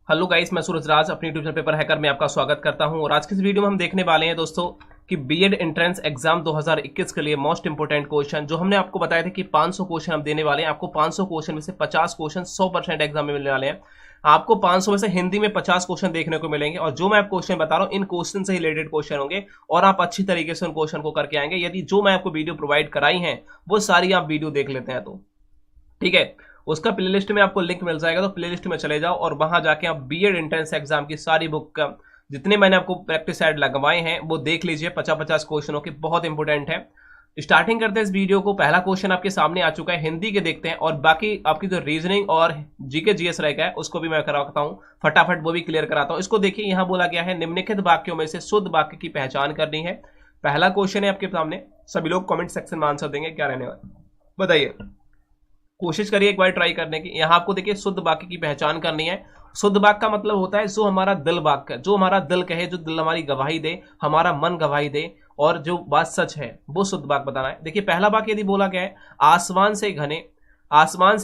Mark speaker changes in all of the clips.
Speaker 1: Hello guys, मैं सूरज राज अपनी YouTube channel paper hacker में आपका स्वागत करता हूं। और आज की इस वीडियो में हम देखने वाले हैं दोस्तों कि बीएड एंट्रेंस एग्जाम 2021 के लिए मोस्ट इंपोर्टेंट क्वेश्चन जो हमने आपको बताया था कि 500 क्वेश्चन हम देने वाले हैं। आपको 500 क्वेश्चन में से 50 क्वेश्चन 100% एग्जाम में मिलने वाले हैं। आपको 500 में से हिंदी में 50 क्वेश्चन देखने को मिलेंगे और जो मैं आपको क्वेश्चन बता रहा हूं इन क्वेश्चन से रिलेटेड क्वेश्चन होंगे और आप अच्छी तरीके से उन क्वेश्चन को करके आएंगे यदि जो मैं आपको वीडियो प्रोवाइड कराई है वो सारी आप वीडियो देख लेते हैं तो ठीक है। उसका प्लेलिस्ट में आपको लिंक मिल जाएगा, तो प्लेलिस्ट में चले जाओ और वहां जाके आप बीएड एंट्रेंस एग्जाम की सारी बुक का जितने मैंने आपको प्रैक्टिस ऐड लगवाए हैं वो देख लीजिए। 50-50 क्वेश्चनों के, बहुत इंपोर्टेंट है। स्टार्टिंग करते हैं इस वीडियो को। पहला क्वेश्चन आपके सामने आ चुका है, हिंदी के देखते हैं और बाकी आपकी जो रीजनिंग और जीके जीएस रहेगा है उसको भी मैं कराता हूं, फटाफट वो भी क्लियर कराता हूं। इसको देखिए, यहां बोला गया है निम्नलिखित वाक्यों में से शुद्ध वाक्य की पहचान करनी है। पहला क्वेश्चन है आपके सामने, सभी लोग कमेंट सेक्शन में आंसर देंगे क्या रहने वाला, बताइए। कोशिश करिए एक बार ट्राई करने की। यहां आपको देखिए शुद्ध वाक्य की पहचान करनी है। शुद्ध वाक्य का मतलब होता है जो हमारा दिल वाक्य, जो हमारा दिल कहे, जो दिल हमारी गवाही दे, हमारा मन गवाही दे और जो बात सच है वो शुद्ध वाक्य बताना है। देखिए पहला वाक्य यदि बोला गया है आसमान से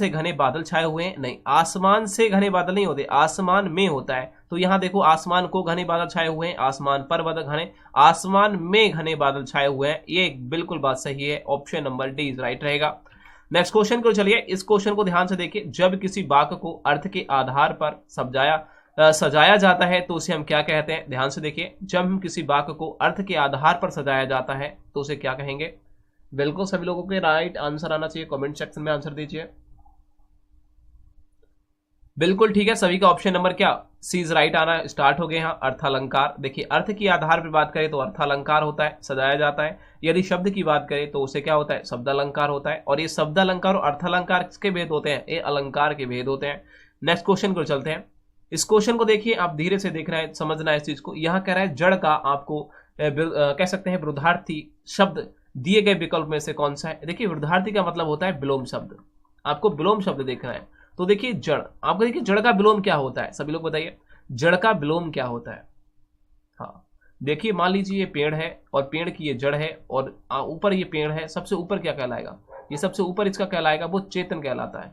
Speaker 1: घने बादल छाए हुए हैं, नहीं, आसमान से घने बादल नहीं होते, आसमान में होता है। तो यहां देखो आसमान को घने बादल छाए हुए हैं, आसमान पर बादल घने, आसमान में घने बादल छाए हुए हैं, ये बिल्कुल बात सही है। Option number D is right रहेगा। नेक्स्ट क्वेश्चन को चलिए, इस क्वेश्चन को ध्यान से देखिए। जब किसी वाक्य को अर्थ के आधार पर सजाया जाता है तो उसे हम क्या कहते हैं? ध्यान से देखिए, जब हम किसी वाक्य को अर्थ के आधार पर सजाया जाता है तो उसे क्या कहेंगे? बिल्कुल सभी लोगों के राइट आंसर आना चाहिए, कमेंट सेक्शन में आंसर दीजिए। बिल्कुल ठीक है, सभी का ऑप्शन नंबर क्या सी इज राइट आना स्टार्ट हो गए। यहाँ अर्थालंकार। देखिए अर्थ के आधार पर बात करें तो अर्थालंकार होता है, सजाया जाता है। यदि शब्द की बात करें तो उसे क्या होता है? शब्दालंकार होता है। और ये शब्दालंकार और अर्थालंकार किसके भेद होते हैं? ये अलंकार के भेद होते हैं। नेक्स्ट क्वेश्चन को चलते हैं। इस क्वेश्चन को देखिए, आप धीरे से देखना है, समझना है इस चीज को। यहाँ कह रहा है जड़ का आपको कह सकते हैं विरुद्धार्थी शब्द दिए गए विकल्प में से कौन सा है? देखिए विरुद्धार्थी का मतलब होता है विलोम शब्द, आपको विलोम शब्द देखना है। तो देखिए जड़, आपको देखिए जड़ का विलोम क्या होता है, सभी लोग बताइए जड़ का विलोम क्या होता है। हाँ देखिए, मान लीजिए ये पेड़ है और पेड़ की ये जड़ है और ऊपर ये पेड़ है, सबसे ऊपर क्या कहलाएगा? ये सबसे ऊपर इसका कहलाएगा वो चेतन कहलाता है।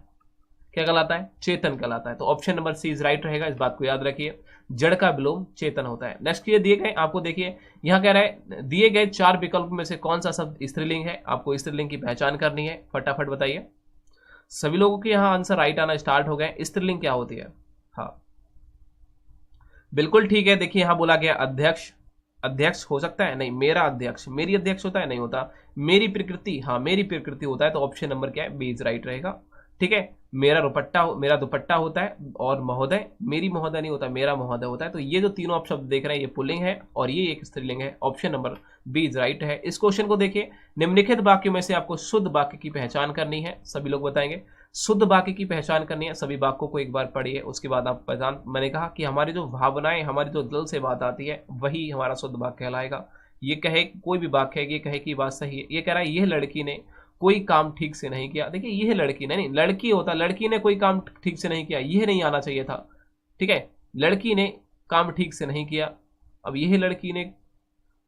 Speaker 1: क्या कहलाता है? चेतन कहलाता है। तो option number C is right रहेगा, इस बात को याद रखिए, जड़ का विलोम चेतन होता है। नेक्स्ट ये दिए गए, आपको देखिए यहाँ कह रहा है दिए गए 4 विकल्प में से कौन सा शब्द स्त्रीलिंग है? आपको स्त्रीलिंग की पहचान करनी है, फटाफट बताइए। सभी लोगों के यहाँ आंसर राइट आना स्टार्ट हो गए। स्त्रीलिंग क्या होती है? हाँ बिल्कुल ठीक है। देखिए यहाँ बोला गया अध्यक्ष, अध्यक्ष हो सकता है, नहीं, मेरा अध्यक्ष, मेरी अध्यक्ष होता है, नहीं होता। मेरी प्रकृति, हाँ मेरी प्रकृति होता है। तो ऑप्शन नंबर क्या है? बी इज राइट रहेगा। ठीक है, मेरा दुपट्टा होता है और महोदय, मेरी महोदय नहीं होता, मेरा महोदय होता है। तो ये जो तीनों आप शब्द देख रहे हैं ये पुल्लिंग है और ये एक स्त्रीलिंग है। Option number B is right है। इस क्वेश्चन को देखिए, निम्नलिखित वाक्यों में से आपको शुद्ध वाक्य की पहचान करनी है। सभी लोग बताएंगे शुद्ध वाक्य की पहचान करनी है। सभी वाक्यों को एक बार पढ़िए, उसके बाद आप पहचान। मैंने कहा कि हमारी जो भावनाएं, हमारी जो दिल से बात आती है वही हमारा शुद्ध वाक्य कहलाएगा। ये कहे कोई भी वाक्य है, ये कहे कि बात सही है, ये कह रहा है यह लड़की ने कोई काम ठीक से नहीं किया। देखिए यह लड़की नहीं, लड़की होता, लड़की ने कोई काम ठीक से नहीं किया, यह नहीं आना चाहिए था। ठीक है, लड़की ने काम ठीक से नहीं किया, अब यह लड़की ने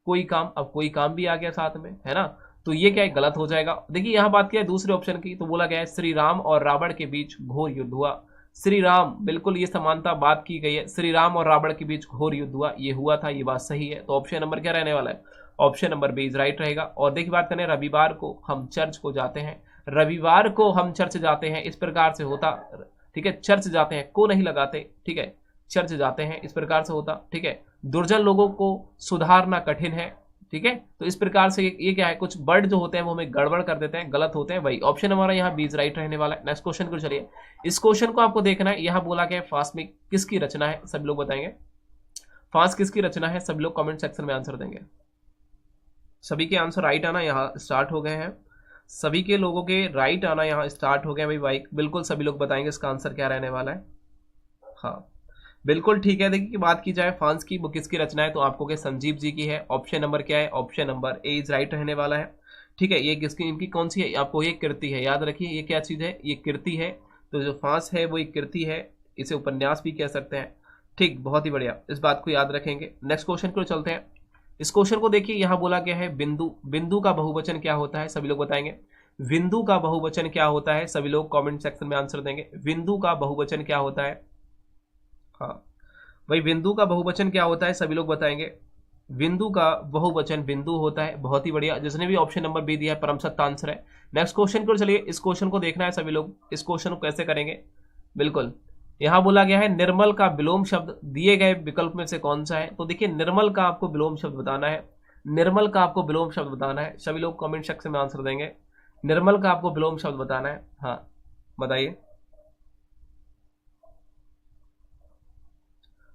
Speaker 1: कोई काम, अब कोई काम भी आ गया साथ में, है ना? तो ये क्या है? गलत हो जाएगा। देखिए यहां बात किया है दूसरे ऑप्शन की, तो बोला गया है श्री राम और रावण के बीच घोर युद्ध हुआ। श्री राम, बिल्कुल ये समानता बात की गई है, श्री राम और रावण के बीच घोर युद्ध हुआ, ये हुआ था, ये बात सही है। तो ऑप्शन नंबर क्या रहने वाला है? Option number B is right रहेगा। और देखिए बात करें, रविवार को हम चर्च को जाते हैं, रविवार को हम चर्च जाते हैं, इस प्रकार से होता। ठीक है, चर्च जाते हैं को नहीं लगाते, ठीक है, चर्च जाते हैं, इस प्रकार से होता। ठीक है, दुर्जन लोगों को सुधारना कठिन है। ठीक है, तो इस प्रकार से ये क्या है, कुछ वर्ड जो होते हैं वो हमें गड़बड़ कर देते हैं, गलत होते हैं, वही ऑप्शन हमारा यहाँ बीज राइट रहने वाला है। नेक्स्ट क्वेश्चन को चलिए, इस क्वेश्चन को आपको देखना है। यहाँ बोला गया फांस में किसकी रचना है? सभी लोग बताएंगे फांस किसकी रचना है। सभी लोग कमेंट सेक्शन में आंसर देंगे। सभी के आंसर राइट आना यहाँ स्टार्ट हो गए हैं, सभी के लोगों के राइट आना यहाँ स्टार्ट हो गए भाई। बिल्कुल सभी लोग बताएंगे इसका आंसर क्या रहने वाला है। हाँ बिल्कुल ठीक है। देखिए बात की जाए फांस की, वो किसकी रचना है? तो आपको क्या संजीव जी की है। ऑप्शन नंबर क्या है? Option number A is right रहने वाला है। ठीक है, ये किसकी, इनकी कौन सी है? आपको ये कृति है, याद रखिए ये क्या चीज है? ये कृति है। तो जो फांस है वो एक कृति है, इसे उपन्यास भी कह सकते हैं। ठीक, बहुत ही बढ़िया, इस बात को याद रखेंगे। नेक्स्ट क्वेश्चन को चलते हैं। इस क्वेश्चन को देखिए, यहाँ बोला गया है बिंदु, बिंदु का बहुवचन क्या होता है? सभी लोग बताएंगे बिंदु का बहुवचन क्या होता है। सभी लोग कमेंट सेक्शन में आंसर देंगे, बिंदु का बहुवचन क्या होता है। हाँ भाई बिंदु का बहुवचन क्या होता है, सभी लोग बताएंगे। बिंदु का बहुवचन बिंदु होता है। बहुत ही बढ़िया, जिसने भी ऑप्शन नंबर बी दिया है परम सत्य आंसर है। नेक्स्ट क्वेश्चन को चलिए, इस क्वेश्चन को देखना है सभी लोग। इस क्वेश्चन को कैसे करेंगे, बिल्कुल यहां बोला गया है निर्मल का विलोम शब्द दिए गए विकल्प में से कौन सा है। तो देखिए निर्मल का आपको विलोम शब्द बताना है। निर्मल का आपको विलोम शब्द बताना है। सभी लोग कमेंट सेक्शन में आंसर देंगे। निर्मल का आपको विलोम शब्द बताना है। हाँ बताइए।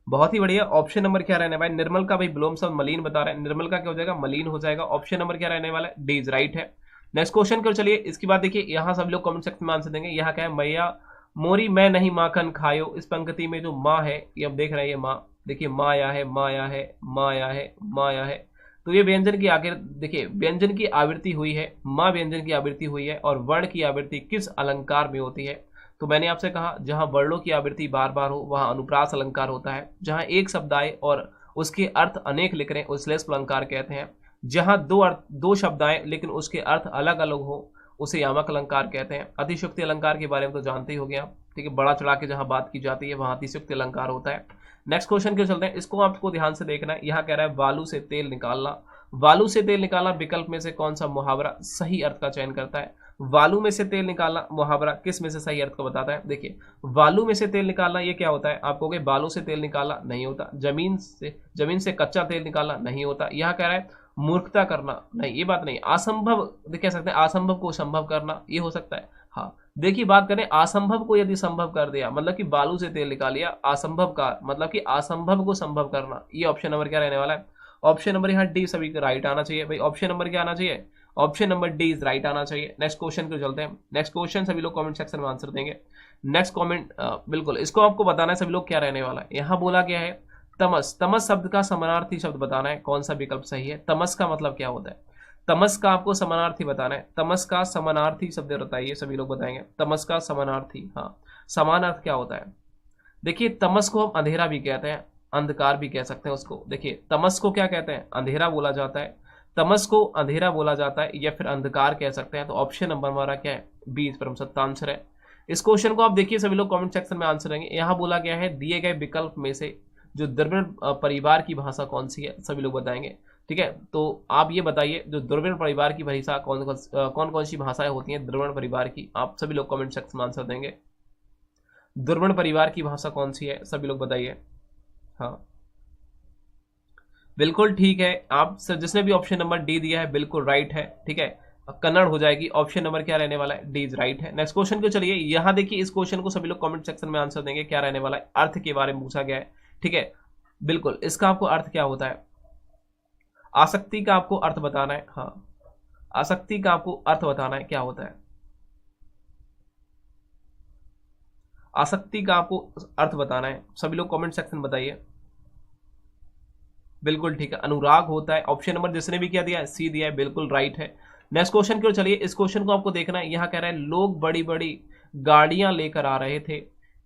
Speaker 1: बहुत ही बढ़िया। ऑप्शन नंबर क्या रहने भाई, निर्मल का भाई विलोम शब्द मलिन बता रहे हैं। निर्मल का क्या हो जाएगा, मलिन हो जाएगा। ऑप्शन नंबर क्या रहने वाला है, डी इज राइट है। नेक्स्ट क्वेश्चन को चलिए, इसके बाद देखिए यहाँ सब लोग कमेंट सेक्शन में आंसर देंगे। यहाँ क्या है, मैया मोरी मैं नहीं माखन खायो। इस पंक्ति में जो माँ है, ये अब देख रहे हैं, ये माँ देखिए, माया है, माया है, माया है, माया है। तो ये व्यंजन की आखिर देखिए, व्यंजन की आवृत्ति हुई है, माँ व्यंजन की आवृत्ति हुई है। और वर्ण की आवृत्ति किस अलंकार में होती है। तो मैंने आपसे कहा जहां वर्णों की आवृत्ति बार बार हो वहां अनुप्रास अलंकार होता है। जहां एक शब्द आए और उसके अर्थ अनेक लिख रहे हैं उसे श्लेष अलंकार कहते हैं। जहां दो शब्द आए लेकिन उसके अर्थ अलग अलग हो उसे यामक अलंकार कहते हैं। अतिशयोक्ति अलंकार के बारे में तो जानते ही हो गया, ठीक है। बड़ा चढ़ा के जहां बात की जाती है वहां अतिशयोक्ति अलंकार होता है। नेक्स्ट क्वेश्चन क्यों चलते हैं, इसको आपको ध्यान से देखना है। यहाँ कह रहा है बालू से तेल निकालना। बालू से तेल निकालना विकल्प में से कौन सा मुहावरा सही अर्थ का चयन करता है। वालू में से तेल निकालना मुहावरा किस में से सही अर्थ को बताता है। देखिए वालू में से तेल निकालना ये क्या होता है, आप कहोगे बालू से तेल निकालना नहीं होता। जमीन से कच्चा तेल निकालना नहीं होता। यहाँ कह रहा है मूर्खता करना, नहीं ये बात नहीं। असंभव कह सकते हैं, असंभव को संभव करना, ये हो सकता है। हाँ देखिए बात करें, असंभव को यदि संभव कर दिया मतलब कि बालू से तेल निकाल लिया, असंभव का मतलब कि असंभव को संभव करना। ये ऑप्शन नंबर क्या रहने वाला है, ऑप्शन नंबर यहाँ डी सभी का राइट आना चाहिए भाई। ऑप्शन नंबर क्या आना चाहिए, option number D is right आना चाहिए। नेक्स्ट क्वेश्चन को चलते हैं। नेक्स्ट क्वेश्चन सभी लोग कमेंट सेक्शन में आंसर देंगे। नेक्स्ट कमेंट बिल्कुल इसको आपको बताना है सभी लोग क्या रहने वाला है। यहाँ बोला गया है तमस। तमस शब्द का समानार्थी शब्द बताना है, कौन सा विकल्प सही है। तमस का मतलब क्या होता है, तमस का आपको समानार्थी बताना है। तमस का समानार्थी शब्द बताइए, सभी लोग बताएंगे। तमस का समानार्थी, हाँ समान अर्थ क्या होता है। देखिए तमस को हम अंधेरा भी कहते हैं, अंधकार भी कह सकते हैं उसको। देखिए तमस को क्या कहते हैं, अंधेरा बोला जाता है। तमस को अंधेरा बोला जाता है या फिर अंधकार कह सकते हैं। तो ऑप्शन नंबर हमारा क्या है, बी परम सत्य आंसर है। इस क्वेश्चन को आप देखिए सभी लोग कमेंट सेक्शन में आंसर देंगे। यहाँ बोला गया है दिए गए विकल्प में से जो द्रविड़ परिवार की भाषा कौन सी है, सभी लोग बताएंगे, ठीक है। तो आप ये बताइए जो द्रविड़ परिवार की भाषा कौन कौन सी भाषाएं होती हैं द्रविड़ परिवार की, आप सभी लोग कमेंट सेक्शन में आंसर देंगे। द्रविड़ परिवार की भाषा कौन सी है, सभी लोग बताइए। हाँ बिल्कुल ठीक है, आप सर जिसने भी ऑप्शन नंबर डी दिया है बिल्कुल राइट है, ठीक है। कन्नड़ हो जाएगी। ऑप्शन नंबर क्या रहने वाला है, डी इज राइट है। नेक्स्ट क्वेश्चन को चलिए, यहाँ देखिए इस क्वेश्चन को सभी लोग कमेंट सेक्शन में आंसर देंगे। क्या रहने वाला है, अर्थ के बारे में पूछा गया है, ठीक है। बिल्कुल इसका आपको अर्थ क्या होता है, आसक्ति का आपको अर्थ बताना है। हाँ आसक्ति का आपको अर्थ बताना है क्या होता है, आसक्ति का आपको अर्थ बताना है। सभी लोग कमेंट सेक्शन बताइए। बिल्कुल ठीक है, अनुराग होता है। ऑप्शन नंबर जिसने भी क्या दिया है, सी दिया है, बिल्कुल राइट है। नेक्स्ट क्वेश्चन क्यों चलिए, इस क्वेश्चन को आपको देखना है। यहाँ कह रहा है लोग बड़ी बड़ी गाड़ियां लेकर आ रहे थे।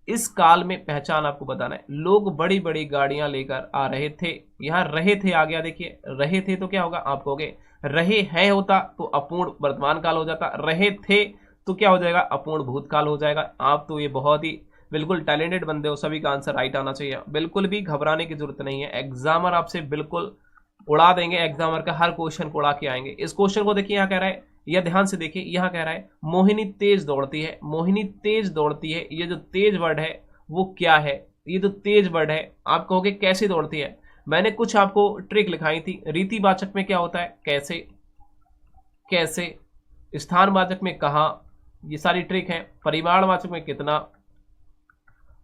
Speaker 1: इस काल में पहचान आपको बताना है। लोग बड़ी बड़ी गाड़ियां लेकर आ रहे थे, यहाँ रहे थे आ गया। देखिए रहे थे तो क्या होगा, आप कहोगे रहे हैं होता तो अपूर्ण वर्तमान काल हो जाता, रहे थे तो क्या हो जाएगा, अपूर्ण भूतकाल हो जाएगा। आप तो ये बहुत ही बिल्कुल टैलेंटेड बंदे हो, सभी का आंसर राइट आना चाहिए। बिल्कुल भी घबराने की जरूरत नहीं है, एग्जामर आपसे बिल्कुल उड़ा देंगे। एग्जामर का हर क्वेश्चन को उड़ा के आएंगे। इस क्वेश्चन को देखिए, यहाँ कह रहा है, यह ध्यान से देखिए, यहाँ कह रहा है मोहिनी तेज दौड़ती है। मोहिनी तेज दौड़ती है, ये जो तेज वर्ड है वो क्या है, ये जो तेज वर्ड है आप कहोगे कैसे दौड़ती है। मैंने कुछ आपको ट्रिक लिखाई थी। रीतिवाचक में क्या होता है, कैसे, कैसे। स्थानवाचक में कहाँ, ये सारी ट्रिक है। परिमाणवाचक में कितना,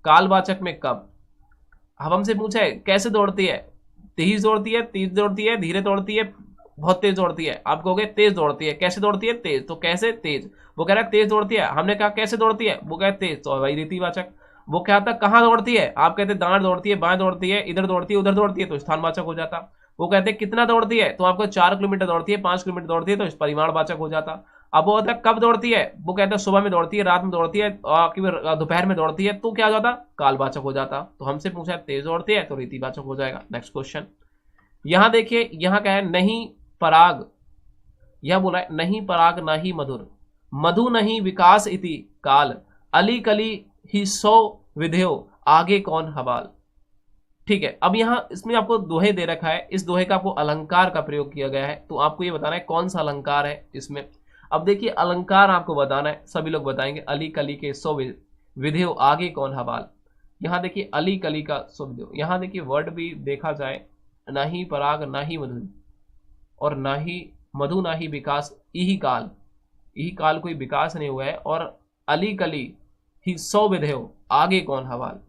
Speaker 1: कालवाचक में कब। अब हमसे पूछा है कैसे दौड़ती है, तेज दौड़ती है, तेज दौड़ती है, धीरे दौड़ती है, बहुत तेज दौड़ती है। आप कहोगे तेज दौड़ती है, कैसे दौड़ती है, तेज। तो कैसे तेज, वो कह रहा है तेज दौड़ती है, हमने कहा कैसे दौड़ती है, वो कह तेज, तो भाई रीतिवाचक। वो क्या था, कहाँ दौड़ती है, आप कहते दाएं दौड़ती है, बाएं दौड़ती है, इधर दौड़ती है, उधर दौड़ती है, तो स्थानवाचक हो जाता। वो कहते हैं कितना दौड़ती है, तो आपको 4 किलोमीटर दौड़ती है, 5 किलोमीटर दौड़ती है, तो परिमाणवाचक हो जाता। अब वो होता है कब दौड़ती है, वो कहता है सुबह में दौड़ती है, रात में दौड़ती है, दोपहर में दौड़ती है, तो क्या हो जाता, कालवाचक हो जाता। तो हमसे पूछा है तेज दौड़ती है, तो रीतिवाचक हो जाएगा। नेक्स्ट क्वेश्चन, यहां देखिए, यहां क्या है, नहीं पराग, यह बोला है नहीं पराग ना ही मधुर, मधु नहीं विकास इति काल, अली कली ही सौ विधेयो, आगे कौन हवाल। ठीक है, अब यहाँ इसमें आपको दोहे दे रखा है, इस दोहे का आपको अलंकार का प्रयोग किया गया है, तो आपको ये बताना है कौन सा अलंकार है इसमें। अब देखिए अलंकार आपको बताना है, सभी लोग बताएंगे। अली कली के सौ विधियो आगे कौन हवाल। यहाँ देखिए अली कली का सौ विधियो, यहाँ देखिए वर्ड भी देखा जाए, ना ही पराग ना ही मधु, और ना ही मधु ना ही विकास, यही काल कोई विकास नहीं हुआ है, और अली कली ही सौ विधेयो आगे कौन हवाल।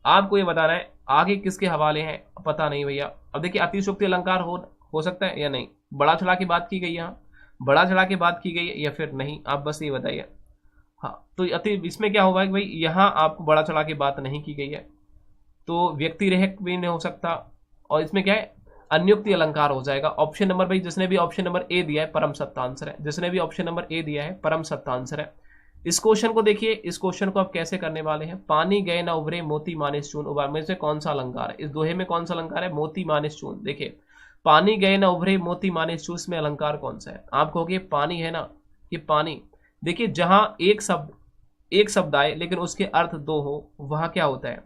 Speaker 1: आपको ये बताना है आगे किसके हवाले हैं, पता नहीं भैया। अब देखिए अतिशयोक्ति अलंकार हो सकता है या नहीं, बड़ा चढ़ा के बात की गई है, यहाँ बड़ा चढ़ा के बात की गई है या फिर नहीं, आप बस ये बताइए। हाँ, तो अति इसमें क्या होगा कि भाई यहाँ आपको बड़ा चढ़ा के बात नहीं की गई है, तो व्यक्ति रेहक भी नहीं हो सकता, और इसमें क्या है अन्युक्ति अलंकार हो जाएगा। ऑप्शन नंबर भाई जिसने भी ऑप्शन नंबर ए दिया है परम सत्य आंसर है, जिसने भी ऑप्शन नंबर ए दिया है परम सत्य आंसर है। इस क्वेश्चन को देखिए, इस क्वेश्चन को आप कैसे करने वाले हैं। पानी गए ना उभरे मोती मानिस चून उबार में से कौन सा अलंकार है, इस दोहे में कौन सा अलंकार है, मोती मानिस चून। देखिए पानी गए ना उभरे मोती मानिस चून में अलंकार कौन सा है, आप कहोगे पानी है ना, ये पानी। देखिए जहां एक शब्द आए लेकिन उसके अर्थ दो हो, वहां क्या होता है,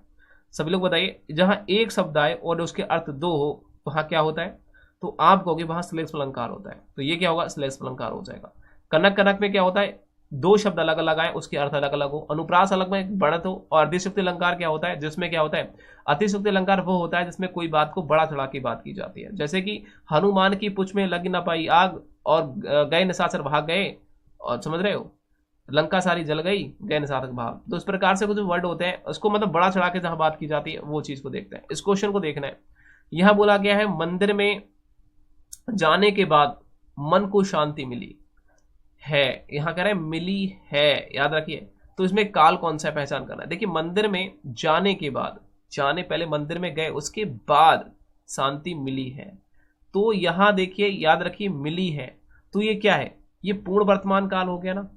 Speaker 1: सभी लोग बताइए। जहां एक शब्द आए और उसके अर्थ दो हो, वहां क्या होता है, तो आप कहोगे वहां श्लेष अलंकार होता है, तो ये क्या होगा, श्लेष अलंकार हो जाएगा। कनक कनक में क्या होता है, दो शब्द अलग अलग आए उसके अर्थ अलग अलग हो। अनुप्रास अलग में बढ़त हो। और अतिशयोक्ति अलंकार क्या होता है, जिसमें क्या होता है, अतिशयोक्ति अलंकार वो होता है जिसमें कोई बात को बड़ा चढ़ा के बात की जाती है, जैसे कि हनुमान की पुछ में लग ना पाई आग, और गए निशाचर भाग गए, और समझ रहे हो, लंका सारी जल गई गए निशाचर भाग। तो इस प्रकार से कुछ वर्ड होते हैं, उसको मतलब बड़ा चढ़ा के जहां बात की जाती है वो चीज को देखते हैं। इस क्वेश्चन को देखना है, यहां बोला गया है मंदिर में जाने के बाद मन को शांति मिली है, यहां कह रहे हैं मिली है, याद रखिए। तो इसमें काल कौन सा पहचान करना है। देखिए मंदिर में जाने के बाद, जाने पहले मंदिर में गए उसके बाद शांति मिली है, तो यहां देखिए याद रखिए मिली है, तो ये क्या है, ये पूर्ण वर्तमान काल हो गया ना,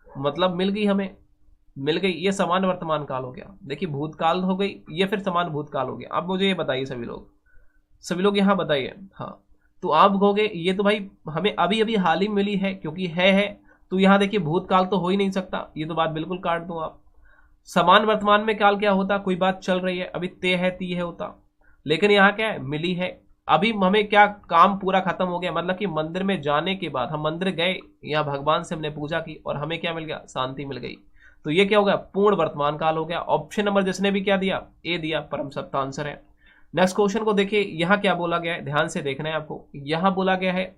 Speaker 1: मतलब मिल गई, हमें मिल गई, ये समान वर्तमान काल हो गया। देखिए भूतकाल हो गई, ये फिर समान भूतकाल हो गया। अब मुझे ये बताइए सभी लोग यहां बताइए। हाँ, तो आप कहोगे ये तो भाई हमें अभी अभी हाल ही मिली है, क्योंकि है, तो यहां देखिए भूतकाल तो हो ही नहीं सकता, ये तो बात बिल्कुल काट दो आप। समान वर्तमान में काल क्या होता, कोई बात चल रही है, अभी ते है ती है होता, लेकिन यहाँ क्या है, मिली है। अभी हमें क्या काम पूरा खत्म हो गया, मतलब कि मंदिर में जाने के बाद हम मंदिर गए, यहाँ भगवान से हमने पूजा की और हमें क्या मिल गया, शांति मिल गई, तो ये क्या हो गया, पूर्ण वर्तमान काल हो गया। ऑप्शन नंबर जिसने भी क्या दिया, ए दिया, परम सत्य आंसर है। नेक्स्ट क्वेश्चन को देखिए, यहां क्या बोला गया है, ध्यान से देखना है आपको। यहां बोला गया है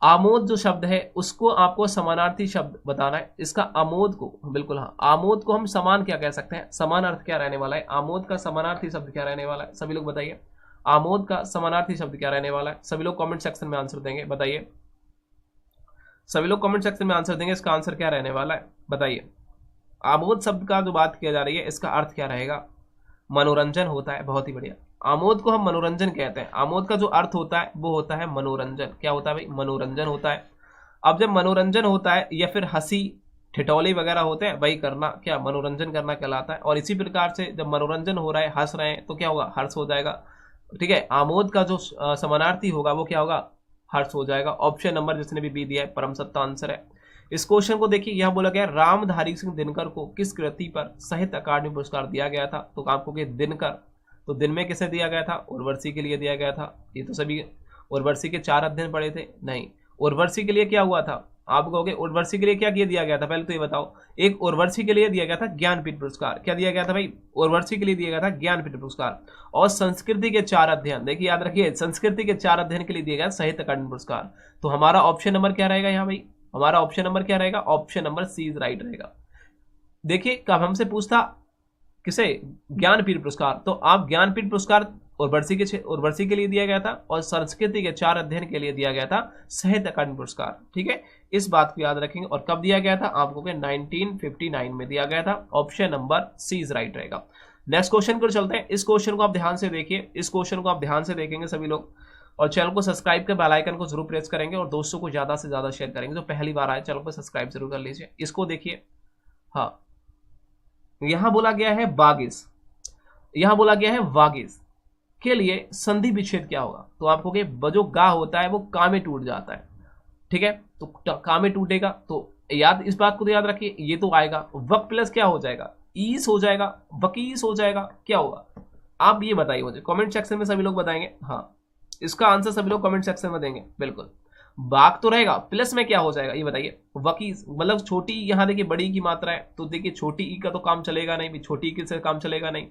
Speaker 1: आमोद जो शब्द है उसको आपको समानार्थी शब्द बताना है। इसका आमोद को, बिल्कुल हाँ, आमोद को हम समान क्या कह सकते हैं, समान अर्थ क्या रहने वाला है, आमोद का समानार्थी शब्द क्या रहने वाला है, सभी लोग बताइए। आमोद का समानार्थी शब्द क्या रहने वाला है, सभी लोग कमेंट सेक्शन में आंसर देंगे, बताइए। सभी लोग कमेंट सेक्शन में आंसर देंगे, इसका आंसर क्या रहने वाला है, बताइए। आमोद शब्द का जो बात किया जा रही है, इसका अर्थ क्या रहेगा, मनोरंजन होता है, बहुत ही बढ़िया। आमोद को हम मनोरंजन कहते हैं, आमोद का जो अर्थ होता है वो होता है मनोरंजन। क्या होता है भाई, मनोरंजन होता है। अब जब मनोरंजन होता है या फिर हंसी ठिठौली वगैरह होते हैं, वही करना क्या, मनोरंजन करना कहलाता है। और इसी प्रकार से जब मनोरंजन हो रहा है, हंस रहे हैं, तो क्या होगा, हर्ष हो जाएगा। ठीक है, आमोद का जो समानार्थी होगा वो क्या होगा, हर्ष हो जाएगा। ऑप्शन नंबर जिसने भी बी दिया है परम सत्य आंसर है। इस क्वेश्चन को देखिए, यह बोला गया रामधारी सिंह दिनकर को किस कृति पर साहित्य अकादमी पुरस्कार दिया गया था, तो आपको कि दिनकर, तो दिन में किसे दिया गया था, उर्वशी के लिए दिया गया था। ये तो सभी उर्वशी के 4 अध्ययन पढ़े थे, नहीं, उर्वशी के लिए क्या हुआ था, आप कहोगे उर्वशी के लिए क्या दिया गया था, पहले तो ये बताओ। एक उर्वशी के लिए दिया गया था ज्ञानपीठ पुरस्कार, क्या दिया गया था भाई, उर्वशी के लिए दिया गया था ज्ञानपीठ पुरस्कार। और संस्कृति के 4 अध्ययन, देखिए याद रखिए, संस्कृति के 4 अध्ययन के लिए दिया गया साहित्य अकादमी पुरस्कार। तो हमारा ऑप्शन नंबर क्या रहेगा यहाँ भाई, हमारा ऑप्शन नंबर क्या रहेगा, option number C is right रहेगा। देखिए कब हमसे पूछता किसे, ज्ञानपीठ पुरस्कार, तो आप ज्ञानपीठ पुरस्कार उर्वशी के लिए दिया गया था, और संस्कृति के 4 अध्ययन के लिए दिया गया था साहित्य अकादमी पुरस्कार। ठीक है, इस बात को याद रखेंगे। और कब दिया गया था, आपको 1959 में दिया गया था। Option number C is right रहेगा। नेक्स्ट क्वेश्चन पर चलते हैं। इस क्वेश्चन को आप ध्यान से देखिए, इस क्वेश्चन को आप ध्यान से देखेंगे सभी लोग, और चैनल को सब्सक्राइब कर बेल आइकन को जरूर प्रेस करेंगे, और दोस्तों को ज्यादा से ज्यादा शेयर करेंगे। जो पहली बार आए चैनल को सब्सक्राइब जरूर कर लीजिए। इसको देखिए, हाँ, यहां बोला गया है बागिस, यहां बोला गया है वागिस के लिए संधि विच्छेद क्या होगा, तो आपको जो गा होता है वो का में टूट जाता है। ठीक है, तो का में टूटेगा, तो याद, इस बात को तो याद रखिए, ये तो आएगा वक प्लस क्या हो जाएगा, ईस हो जाएगा, वकीस हो जाएगा, क्या होगा, आप ये बताइए मुझे कमेंट सेक्शन में, सभी लोग बताएंगे। हाँ, इसका आंसर सभी लोग कमेंट सेक्शन में देंगे। बिल्कुल, बाघ तो रहेगा, प्लस में क्या हो जाएगा ये बताइए। वकीज मतलब छोटी, यहाँ देखिए बड़ी की मात्रा है, तो देखिए छोटी ई का तो काम चलेगा नहीं भी, छोटी ई से काम चलेगा नहीं,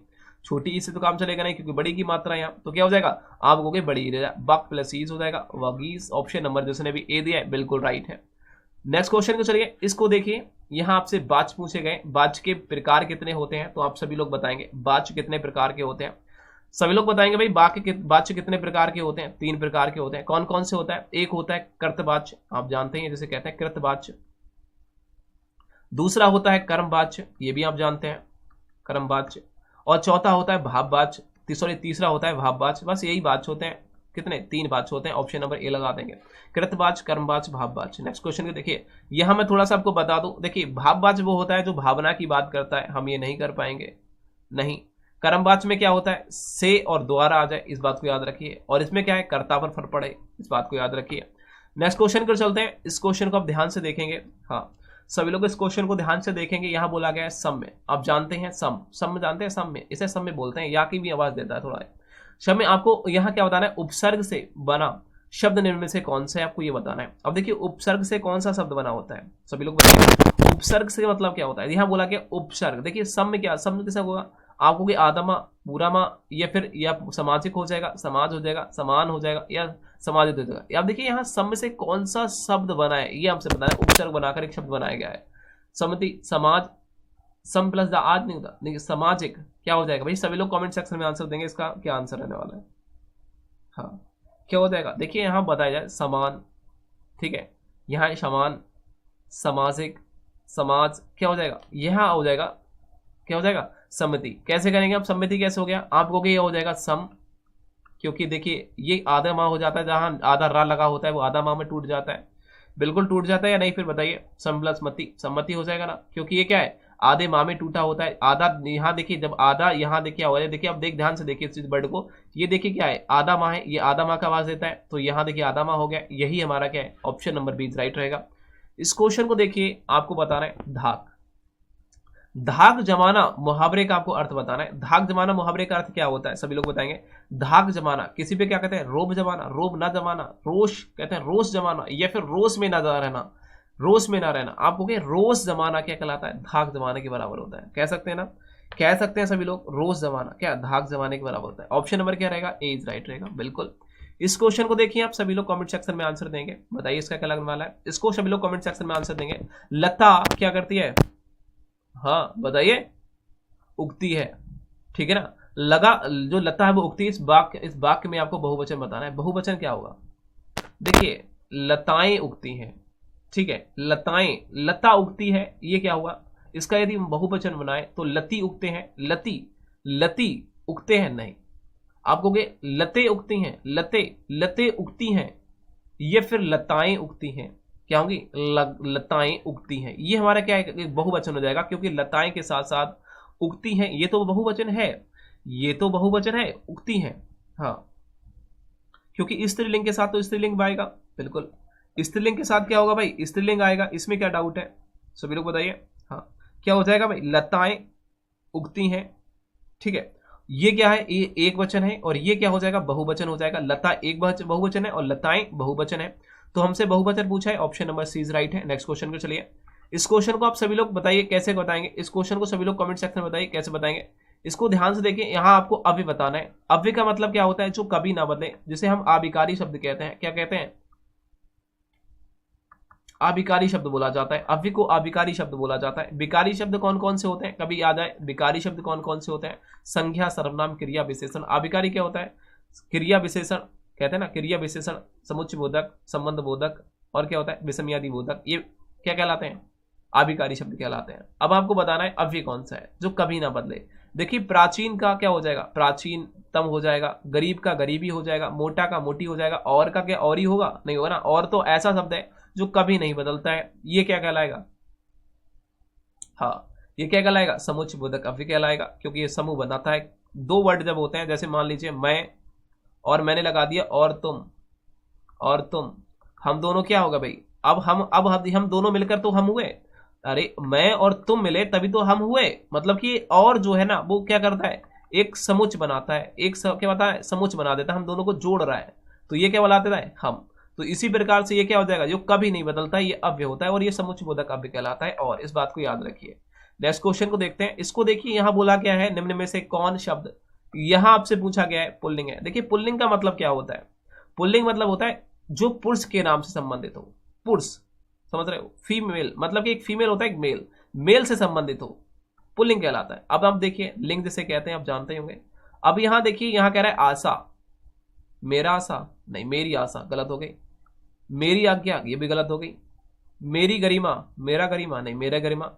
Speaker 1: छोटी ई से तो काम चलेगा नहीं क्योंकि बड़ी की मात्रा है यहाँ, तो क्या हो जाएगा, आप कहोगे बड़ी बग प्लस ईज हो जाएगा, वगीज। ऑप्शन नंबर जिसने भी ए दिया है बिल्कुल राइट है। नेक्स्ट क्वेश्चन को चलिए, इसको देखिए, यहाँ आपसे बाज पूछे गए, बाज के प्रकार कितने होते हैं, तो आप सभी लोग बताएंगे बाज कितने प्रकार के होते हैं। सभी लोग बताएंगे भाई बाज कितने प्रकार के होते हैं, 3 प्रकार के होते हैं। कौन कौन से होता है, एक होता है कृतबाज, आप जानते हैं जिसे कहते हैं कृतबाज। दूसरा होता है कर्मबाज, ये भी आप जानते हैं कर्मबाज। और चौथा होता है भावबाज, तीसरा होता है भावबाज। बस यही बाज होते हैं, कितने, 3 बाज होते हैं। ऑप्शन नंबर ए लगा देंगे, कृतबाज, कर्मबाज, भावबाज। नेक्स्ट क्वेश्चन को देखिए, यहां मैं थोड़ा सा आपको बता दूं, देखिए भावबाज वो होता है जो भावना की बात करता है, हम ये नहीं कर पाएंगे, नहीं। कर्मबाज में क्या होता है, से और द्वारा आ जाए, इस बात को याद रखिए, और इसमें क्या है, कर्ता पर फर्क पड़े, इस बात को याद रखिए। नेक्स्ट क्वेश्चन पर चलते हैं, इस क्वेश्चन को आप ध्यान से देखेंगे। हाँ, सभी लोग इस क्वेश्चन को ध्यान से देखेंगे। यहां बोला गया है सम में, आप जानते हैं सम में जानते हैं, सम में, इसे सम में बोलते हैं, या की भी आवाज देता है थोड़ा। सम में आपको यहां क्या बताना है, उपसर्ग से बना शब्द निम्न में से कौन सा है, आपको ये बताना है। अब देखिए उपसर्ग से कौन सा शब्द बना होता है, सभी लोग बताइए उपसर्ग से मतलब क्या होता है। यहां बोला गया उपसर्ग, देखिए सम में क्या, सम में कैसा होगा, आपको कि आदमा, पूरामा, या फिर या सामाजिक हो जाएगा, समाज हो जाएगा, समान हो जाएगा, या समाजित हो जाएगा। अब देखिए यहाँ सम में से कौन सा शब्द बना है, ये हमसे बताना है। उपसर्ग बनाकर एक शब्द बनाया गया है, समति, समाज, सम प्लस द आज नहीं होता, देखिए सामाजिक क्या हो जाएगा भाई, सभी लोग कमेंट सेक्शन में आंसर देंगे, इसका क्या आंसर रहने वाला है। हाँ, क्या हो जाएगा, देखिए यहाँ बताया जाए समान, ठीक है, यहाँ समान, सामाजिक, समाज, क्या हो जाएगा, यहाँ हो जाएगा, क्या हो जाएगा, सम्मति। कैसे करेंगे आप, सम्मति कैसे हो गया, आप कहोगे ये हो जाएगा सम, क्योंकि देखिए ये आधा माह हो जाता है, जहां आधा रा लगा होता है वो आधा माह में टूट जाता है, बिल्कुल टूट जाता है या नहीं, फिर बताइए। सम प्लस मति, सम्मति हो जाएगा ना, क्योंकि ये क्या है, आधे माह में टूटा होता है। आधा यहाँ देखिए, जब आधा यहाँ देखिए हो जाए, देखिए आप ध्यान से देखिए इस वर्ड को, ये देखिए क्या है, आधा माह है, ये आधा माह का आवाज देता है, तो यहाँ देखिए आधा माह हो गया, यही हमारा क्या है, ऑप्शन नंबर बी राइट रहेगा। इस क्वेश्चन को देखिए, आपको बताना है धाक, धाक जमाना मुहावरे का आपको अर्थ बताना है। धाक जमाना मुहावरे का अर्थ क्या होता है, सभी लोग बताएंगे। धाक जमाना, किसी पे क्या कहते हैं, रोब जमाना, रोब ना जमाना, रोष कहते हैं, रोष जमाना, या फिर रोष में ना रहना, रोष में ना रहना। आप कहोगे रोष जमाना क्या कहलाता है, धाक जमाने के बराबर होता है, कह सकते हैं ना, कह सकते हैं सभी लोग, रोष जमाना क्या धाक जमाने के बराबर होता है। ऑप्शन नंबर क्या रहेगा, ए इज राइट रहेगा, बिल्कुल। इस क्वेश्चन को देखिए, आप सभी लोग कमेंट सेक्शन में आंसर देंगे, बताइए इसका क्या लगने वाला है। इसको सभी लोग कमेंट सेक्शन में आंसर देंगे। लता क्या करती है, हाँ बताइए, उगती है, ठीक है ना, लगा जो लता है वो उगती है। इस वाक्य में आपको बहुवचन बताना है, बहुवचन क्या होगा, देखिए लताएं उगती हैं, ठीक है, लताएं, लता उगती है, ये क्या हुआ, इसका यदि बहुवचन बनाए तो लती उगते हैं, लती, लती उगते हैं, नहीं, आप कहोगे लते उगती हैं, लते, लते उगती हैं, ये फिर लताएं उगती हैं, क्या होंगी, लताएं उगती हैं, ये हमारा क्या है, बहुवचन हो जाएगा, क्योंकि लताएं के साथ साथ उगती हैं, ये तो बहुवचन है, ये तो बहुवचन है, उगती हैं। हाँ, क्योंकि स्त्रीलिंग के साथ तो स्त्रीलिंग आएगा, बिल्कुल स्त्रीलिंग के साथ क्या होगा भाई, स्त्रीलिंग आएगा, इसमें क्या डाउट है, सभी लोग बताइए। हाँ, क्या हो जाएगा भाई, लताएं उगती हैं, ठीक है, ये क्या है, ये एक वचन है, और ये क्या हो जाएगा, बहुवचन हो जाएगा। लता एक बहुवचन है और लताएं बहुवचन है, तो हमसे बहुवचन पूछा है, option number C is right है। नेक्स्ट क्वेश्चन को चलिए, इस क्वेश्चन को आप सभी लोग बताइए कैसे बताएंगे, इस क्वेश्चन को सभी लोग कमेंट सेक्शन में बताइए कैसे बताएंगे। इसको ध्यान से देखिए, यहां आपको अव्यय बताना है। अव्यय का मतलब क्या होता है, जो कभी ना बदले, जिसे हम आविकारी शब्द कहते हैं, क्या कहते हैं, आविकारी शब्द बोला जाता है, अव्यय को आविकारी शब्द बोला जाता है। विकारी शब्द कौन कौन से होते हैं, कभी याद आए, विकारी शब्द कौन कौन से होते हैं, संज्ञा, सर्वनाम, क्रिया, विशेषण। आविकारी क्या होता है, क्रिया विशेषण कहते हैं ना, क्रिया विशेषण, समुच्चय बोधक, संबंध बोधक, और क्या होता है, विषमयादि बोधक, ये क्या कहलाते हैं, आविकारी शब्द कहलाते हैं। अब आपको बताना है अव्यय कौन सा है जो कभी ना बदले। देखिए प्राचीन का क्या हो जाएगा, प्राचीनतम हो जाएगा, गरीब का गरीबी हो जाएगा, मोटा का मोटी हो जाएगा, और का क्या और ही होगा, नहीं होगा ना, और तो ऐसा शब्द है जो कभी नहीं बदलता है, ये क्या कहलाएगा, हाँ ये क्या कहलाएगा, समुच्चय बोधक अव्यय कहलाएगा, क्योंकि ये समूह बनाता है। दो वर्ड जब होते हैं, जैसे मान लीजिए मैं और मैंने लगा दिया और तुम, हम दोनों क्या होगा भाई, अब हम दोनों मिलकर तो हम हुए, अरे मैं और तुम मिले तभी तो हम हुए, मतलब कि और जो है ना वो क्या करता है, एक समुच बनाता है, क्या बताता है, समुच बना देता है, हम दोनों को जोड़ रहा है, तो ये क्या बुलाते है, हम। तो इसी प्रकार से ये क्या हो जाएगा, जो कभी नहीं बदलता है, ये अव्यय होता है और ये समुच्चय बोधक अव्यय कहलाता है, और इस बात को याद रखिए। नेक्स्ट क्वेश्चन को देखते हैं। इसको देखिए, यहां बोला क्या है, निम्न में से कौन शब्द, यहां आपसे पूछा गया है पुल्लिंग है। देखिए पुल्लिंग का मतलब क्या होता है, पुल्लिंग मतलब होता है जो पुरुष के नाम से संबंधित हो, पुरुष, समझ रहे हो, फीमेल मतलब कि एक फीमेल होता है, एक मेल, मेल से संबंधित हो, पुल्लिंग कहलाता है। अब आप देखिए लिंग जिसे कहते हैं आप जानते होंगे। अब यहां देखिए, यहां कह रहा है आशा, मेरा आशा नहीं, मेरी आशा, गलत हो गई। मेरी आज्ञा, ये भी गलत हो गई। मेरी गरिमा, मेरा गरिमा नहीं, मेरा गरिमा।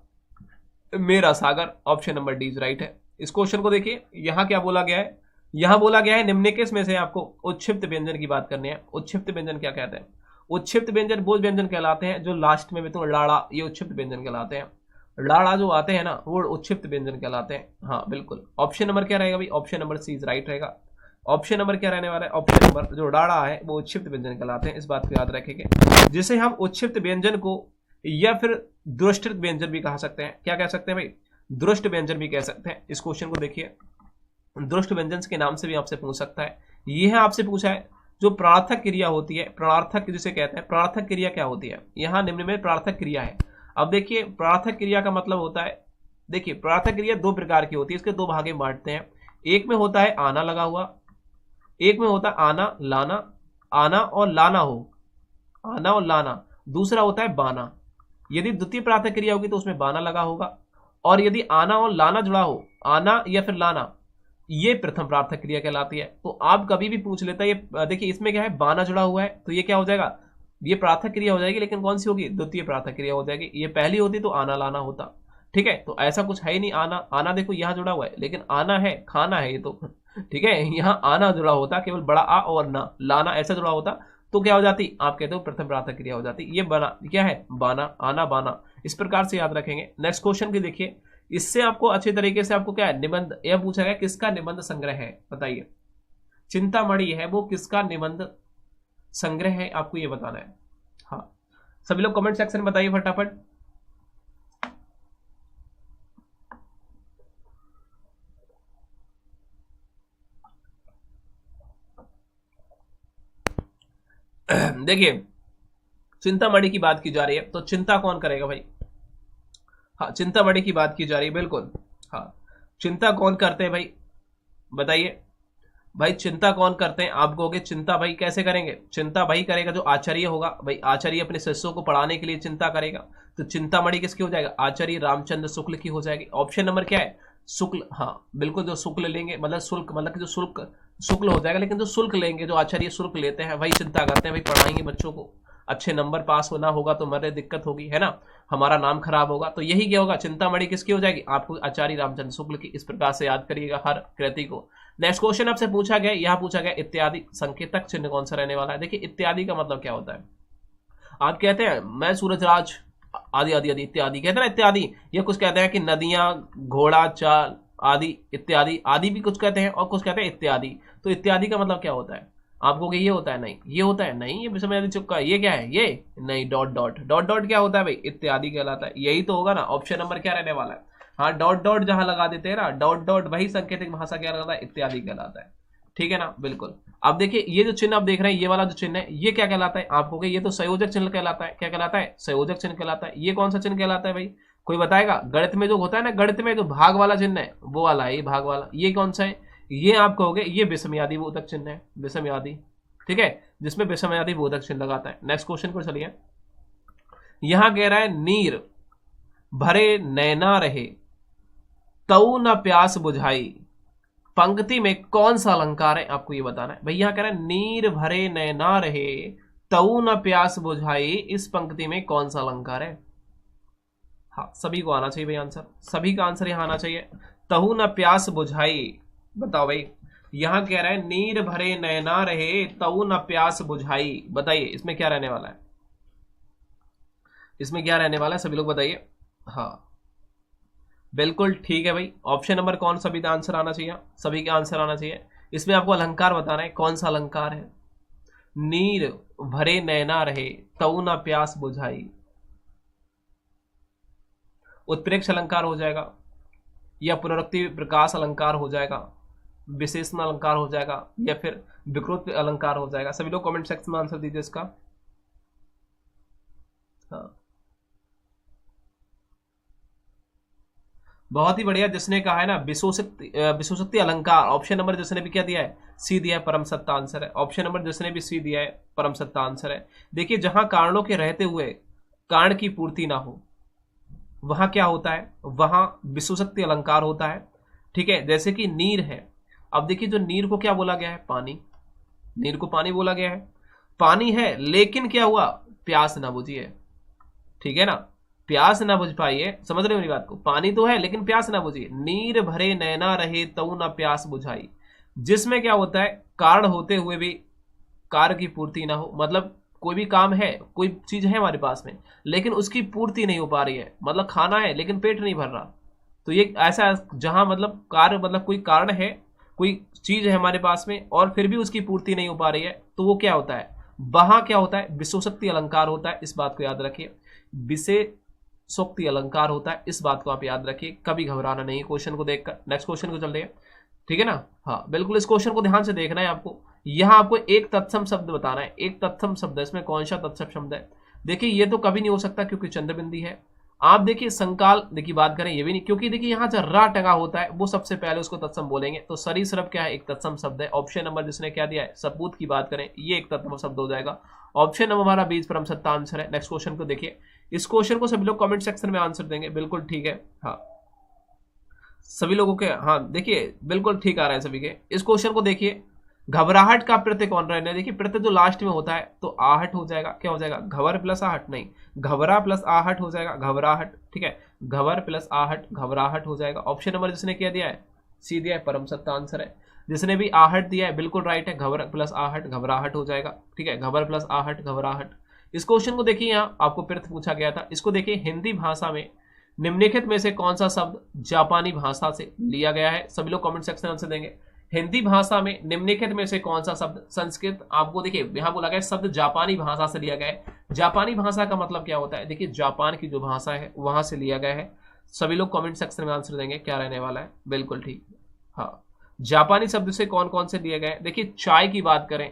Speaker 1: मेरा Sagar, option number D is right है। इस क्वेश्चन को देखिए, यहां क्या बोला गया है, यहां बोला गया है निम्नलिखित में से आपको उच्छिप्त व्यंजन की बात करनी है। उच्छिप्त व्यंजन क्या कहते हैं, उच्छिप्त व्यंजन वो व्यंजन कहलाते हैं जो लास्ट में तो लाड़ा, ये उच्छिप्त व्यंजन कहलाते हैं। लाड़ा जो आते हैं ना, वो उच्छिप्त व्यंजन कहलाते हैं। हाँ बिल्कुल, ऑप्शन नंबर क्या रहेगा भाई, option number C is right रहेगा। ऑप्शन नंबर क्या रहने वाला है, ऑप्शन नंबर जो लाड़ा है वो उच्छिप्त व्यंजन कहलाते हैं, इस बात को याद रखेंगे। जिसे हम उच्छिप्त व्यंजन को या फिर दुष्ट व्यंजन भी कहा सकते हैं। क्या कह सकते हैं भाई, दुष्ट व्यंजन भी कह सकते हैं। इस क्वेश्चन को देखिए, दुष्ट व्यंजन के नाम से भी आपसे पूछ सकता है। यह आपसे पूछा है जो प्रार्थक क्रिया होती है, प्रार्थक जिसे कहते हैं, प्रार्थक क्रिया क्या होती है, यहां निम्न में प्रार्थक क्रिया है। अब देखिए प्रार्थक क्रिया का मतलब होता है, देखिए प्रार्थक क्रिया दो प्रकार की होती है, इसके दो भागे बांटते हैं। एक में होता है आना लगा हुआ, एक में होता है आना लाना, आना और लाना हो, आना और लाना। दूसरा होता है बाना, यदि द्वितीय प्रार्थक क्रिया होगी तो उसमें बाना लगा होगा, और यदि आना और लाना जुड़ा हो, आना या फिर लाना, ये प्रथम प्रार्थक क्रिया कहलाती है। तो आप कभी भी पूछ लेता है, ये देखिए इसमें क्या है, बाना जुड़ा हुआ है, तो ये क्या हो जाएगा, ये प्रार्थक क्रिया हो जाएगी, लेकिन कौन सी होगी, द्वितीय प्रार्थक क्रिया हो जाएगी। ये पहली होती तो आना लाना होता, ठीक है। तो ऐसा कुछ है ही नहीं, आना, आना देखो यहां जुड़ा हुआ है, लेकिन आना है, खाना है ये तो, ठीक है। यहाँ आना जुड़ा होता, केवल बड़ा आ और ना, लाना ऐसा जुड़ा होता, तो क्या हो जाती, आप कहते हो प्रथम प्रार्थक क्रिया हो जाती। ये बना क्या है, बाना, आना बाना, इस प्रकार से याद रखेंगे। नेक्स्ट क्वेश्चन की देखिए, इससे आपको अच्छे तरीके से आपको क्या है, निबंध, यह पूछा गया किसका निबंध संग्रह है, बताइए। चिंतामणि है वो किसका निबंध संग्रह है, आपको ये बताना है। हाँ सभी लोग कमेंट सेक्शन में बताइए फटाफट। देखिए चिंतामणि की बात की जा रही है, तो चिंता कौन करेगा भाई, हाँ चिंतामणि की बात की जा रही है, बिल्कुल। हाँ चिंता कौन करते हैं भाई, बताइए भाई, चिंता कौन करते हैं, आप कहोगे चिंता भाई कैसे करेंगे, चिंता भाई करेगा जो आचार्य होगा, भाई आचार्य अपने शिष्यों को पढ़ाने के लिए चिंता करेगा, तो चिंतामणि किसकी हो जाएगा, आचार्य रामचंद्र शुक्ल की हो जाएगी। ऑप्शन नंबर क्या है, शुक्ल, हाँ बिल्कुल, जो शुक्ल लेंगे मतलब शुल्क, मतलब कि जो शुल्क, शुक्ल हो जाएगा, लेकिन जो शुल्क लेंगे, जो आचार्य शुल्क लेते हैं वही चिंता करते हैं, भाई पढ़ाएंगे बच्चों को, अच्छे नंबर पास होना होगा तो मेरे दिक्कत होगी, है ना, हमारा नाम खराब होगा, तो यही क्या होगा, चिंतामणि किसकी हो जाएगी, आपको आचार्य रामचंद्र शुक्ल की। इस प्रकार से याद करिएगा हर कृति को। नेक्स्ट क्वेश्चन आपसे पूछा गया, यहां पूछा गया इत्यादि संकेतक चिन्ह कौन सा रहने वाला है। देखिए इत्यादि का मतलब क्या होता है, आप कहते हैं मैं सूरजराज आदि आदि आदि इत्यादि कहते हैं ना, इत्यादि, ये कुछ कहते हैं कि नदियां, घोड़ा, चाल आदि इत्यादि, आदि भी कुछ कहते हैं और कुछ कहते हैं इत्यादि। तो इत्यादि का मतलब क्या होता है, आपको ये होता है, नहीं ये होता है, नहीं ये विषम चुका, ये क्या है, ये नहीं, डॉट डॉट, डॉट डॉट क्या होता है भाई, इत्यादि कहलाता है, यही तो होगा ना। ऑप्शन नंबर क्या रहने वाला है, हाँ डॉट डॉट जहां लगा देते हैं ना, डॉट डॉट वही सांकेतिक भाषा क्या कहलाता है, इत्यादि कहलाता है, ठीक है ना, बिल्कुल। अब देखिए ये जो चिन्ह आप देख रहे हैं, ये वाला जो चिन्ह है ये क्या कहलाता है, आपको ये तो संयोजक चिन्ह कहलाता है, क्या कहलाता है, संयोजक चिन्ह कहलाता है। ये कौन सा चिन्ह कहलाता है भाई, कोई बताएगा, गणित में जो होता है ना, गणित में जो भाग वाला चिन्ह है वो वाला है, ये भाग वाला, ये कौन सा है, ये आप कहोगे ये विषमयादि बोधक चिन्ह है, विषमयादि, ठीक है, जिसमें विषमयादि बोधक चिन्ह लगाता है। नेक्स्ट क्वेश्चन पर चलिए, यहां कह रहा है नीर भरे नैना रहे तऊ न प्यास बुझाई, पंक्ति में कौन सा अलंकार है, आपको ये बताना है। भैया कह रहे हैं नीर भरे नैना रहे तऊ न प्यास बुझाई, इस पंक्ति में कौन सा अलंकार है। हाँ सभी को आना चाहिए भाई आंसर, सभी का आंसर यहां आना चाहिए। तऊ न प्यास बुझाई, बताओ भाई, यहां कह रहा है नीर भरे नैना रहे तऊ न प्यास बुझाई, बताइए इसमें क्या रहने वाला है, इसमें क्या रहने वाला है, सभी लोग बताइए। हाँ बिल्कुल ठीक है भाई, ऑप्शन नंबर कौन सा भी आंसर आना चाहिए, सभी का आंसर आना चाहिए। इसमें आपको अलंकार बताना है, कौन सा अलंकार है, नीर भरे नैना रहे तऊ न प्यास बुझाई, उत्प्रेक्ष अलंकार हो जाएगा या पुनरुक्ति प्रकाश अलंकार हो जाएगा, विशेषण अलंकार हो जाएगा या फिर विकृत अलंकार हो जाएगा? सभी लोग कमेंट सेक्शन में आंसर दीजिए इसका। हाँ, बहुत ही बढ़िया। जिसने कहा है ना विशोशक्ति अलंकार, ऑप्शन नंबर जिसने भी क्या दिया है, सी दिया है, परम सत्ता आंसर है। ऑप्शन नंबर जिसने भी सी दिया है, परम सत्ता आंसर है। देखिए, जहां कारणों के रहते हुए कारण की पूर्ति ना हो, वहां क्या होता है, वहां विशोशक्ति अलंकार होता है। ठीक है, जैसे कि नीर है। अब देखिए, जो नीर को क्या बोला गया है, पानी। नीर को पानी बोला गया है। पानी है, लेकिन क्या हुआ, प्यास ना बुझी है। ठीक है ना, प्यास ना बुझ पाई है। समझ रहे हो मेरी बात को? पानी तो है लेकिन प्यास ना बुझी। नीर भरे नैना रहे तऊ ना प्यास बुझाई। जिसमें क्या होता है, कारण होते हुए भी कार्य की पूर्ति ना हो। मतलब कोई भी काम है, कोई चीज है हमारे पास में, लेकिन उसकी पूर्ति नहीं हो पा रही है। मतलब खाना है लेकिन पेट नहीं भर रहा। तो ये ऐसा, जहां मतलब कार्य, मतलब कोई कारण है, कोई चीज है हमारे पास में और फिर भी उसकी पूर्ति नहीं हो पा रही है, तो वो क्या होता है, वहां क्या होता है, विशोशक्ति अलंकार होता है। इस बात को याद रखिए, विशेषोक्ति अलंकार होता है। इस बात को आप याद रखिए, कभी घबराना नहीं क्वेश्चन को देखकर। नेक्स्ट क्वेश्चन को चल रहे हैं, ठीक है ना? हाँ बिल्कुल, इस क्वेश्चन को ध्यान से देखना है आपको। यहां आपको एक तत्सम शब्द बताना है। एक तत्सम शब्द है, इसमें कौन सा तत्सम शब्द है? देखिए, ये तो कभी नहीं हो सकता क्योंकि चंद्रबिंदी है। आप देखिए, संकाल देखिए बात करें, ये भी नहीं, क्योंकि देखिए यहां जो रा टंगा होता है वो सबसे पहले उसको तत्सम बोलेंगे। तो सरीसृप क्या है, एक तत्सम शब्द है। ऑप्शन नंबर जिसने क्या दिया है, सपूत की बात करें, ये एक तत्सम शब्द हो जाएगा। ऑप्शन नंबर हमारा बीज परम सत्ता आंसर है। नेक्स्ट क्वेश्चन को देखिए, इस क्वेश्चन को सभी लोग कमेंट सेक्शन में आंसर देंगे। बिल्कुल ठीक है, हाँ सभी लोगों के, हाँ देखिए बिल्कुल ठीक आ रहा है सभी के। इस क्वेश्चन को देखिए, घबराहट का प्रत्यय कौन रहने? देखिए, प्रत्यय जो लास्ट में होता है तो आहट हो जाएगा। क्या हो जाएगा, घबर प्लस आहट, नहीं घबरा प्लस आहट हो जाएगा, घबराहट। ठीक है, घबर प्लस आहट, घबराहट हो जाएगा। ऑप्शन नंबर जिसने क्या दिया है, सी दिया है, परम सत्ता आंसर है। जिसने भी आहट दिया है बिल्कुल राइट है, घबर प्लस आहट, घबराहट हो जाएगा। ठीक है, घबर प्लस आहट, घबराहट। इस क्वेश्चन को देखिए, यहाँ आपको प्रश्न पूछा गया था। इसको देखिए, हिंदी भाषा में निम्नलिखित में से कौन सा शब्द जापानी भाषा से लिया गया है? सभी लोग कमेंट सेक्शन में आंसर देंगे। हिंदी भाषा में निम्नलिखित में से कौन सा शब्द संस्कृत, आपको देखिए यहां बोला गया शब्द जापानी भाषा से लिया गया है। जापानी भाषा का मतलब क्या होता है? देखिए, जापान की जो भाषा है वहां से लिया गया है। सभी लोग कमेंट सेक्शन में आंसर देंगे क्या रहने वाला है। बिल्कुल ठीक, हाँ जापानी शब्द से कौन कौन से लिए गए? देखिए, चाय की बात करें,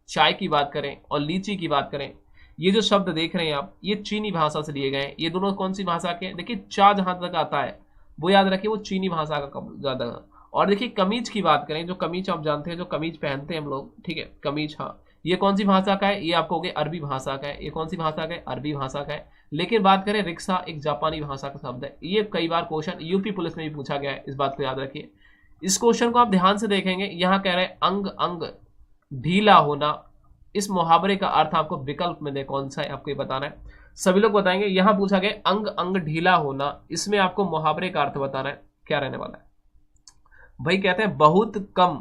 Speaker 1: चाय की बात करें और लीची की बात करें, ये जो शब्द देख रहे हैं आप, ये चीनी भाषा से लिए गए हैं। ये दोनों कौन सी भाषा के हैं? देखिए, चा जहां तक आता है वो याद रखिए, वो चीनी भाषा का ज्यादा। और देखिए, कमीज की बात करें, जो कमीज आप जानते हैं, जो कमीज पहनते हैं हम लोग, ठीक है, कमीज, हाँ ये कौन सी भाषा का है? ये आपको हो गया अरबी भाषा का है। ये कौन सी भाषा का है? अरबी भाषा का है। लेकिन बात करें रिक्शा, एक जापानी भाषा का शब्द है। ये कई बार क्वेश्चन यूपी पुलिस में भी पूछा गया है, इस बात को याद रखिए। इस क्वेश्चन को आप ध्यान से देखेंगे, यहाँ कह रहे हैं अंग अंग ढीला होना। इस मुहावरे का अर्थ आपको विकल्प में दे कौन सा है, आपको ये बताना है। सभी लोग बताएंगे। यहां पूछा गया अंग अंग ढीला होना, इसमें आपको मुहावरे का अर्थ बताना है, क्या रहने वाला है भाई? कहते हैं बहुत कम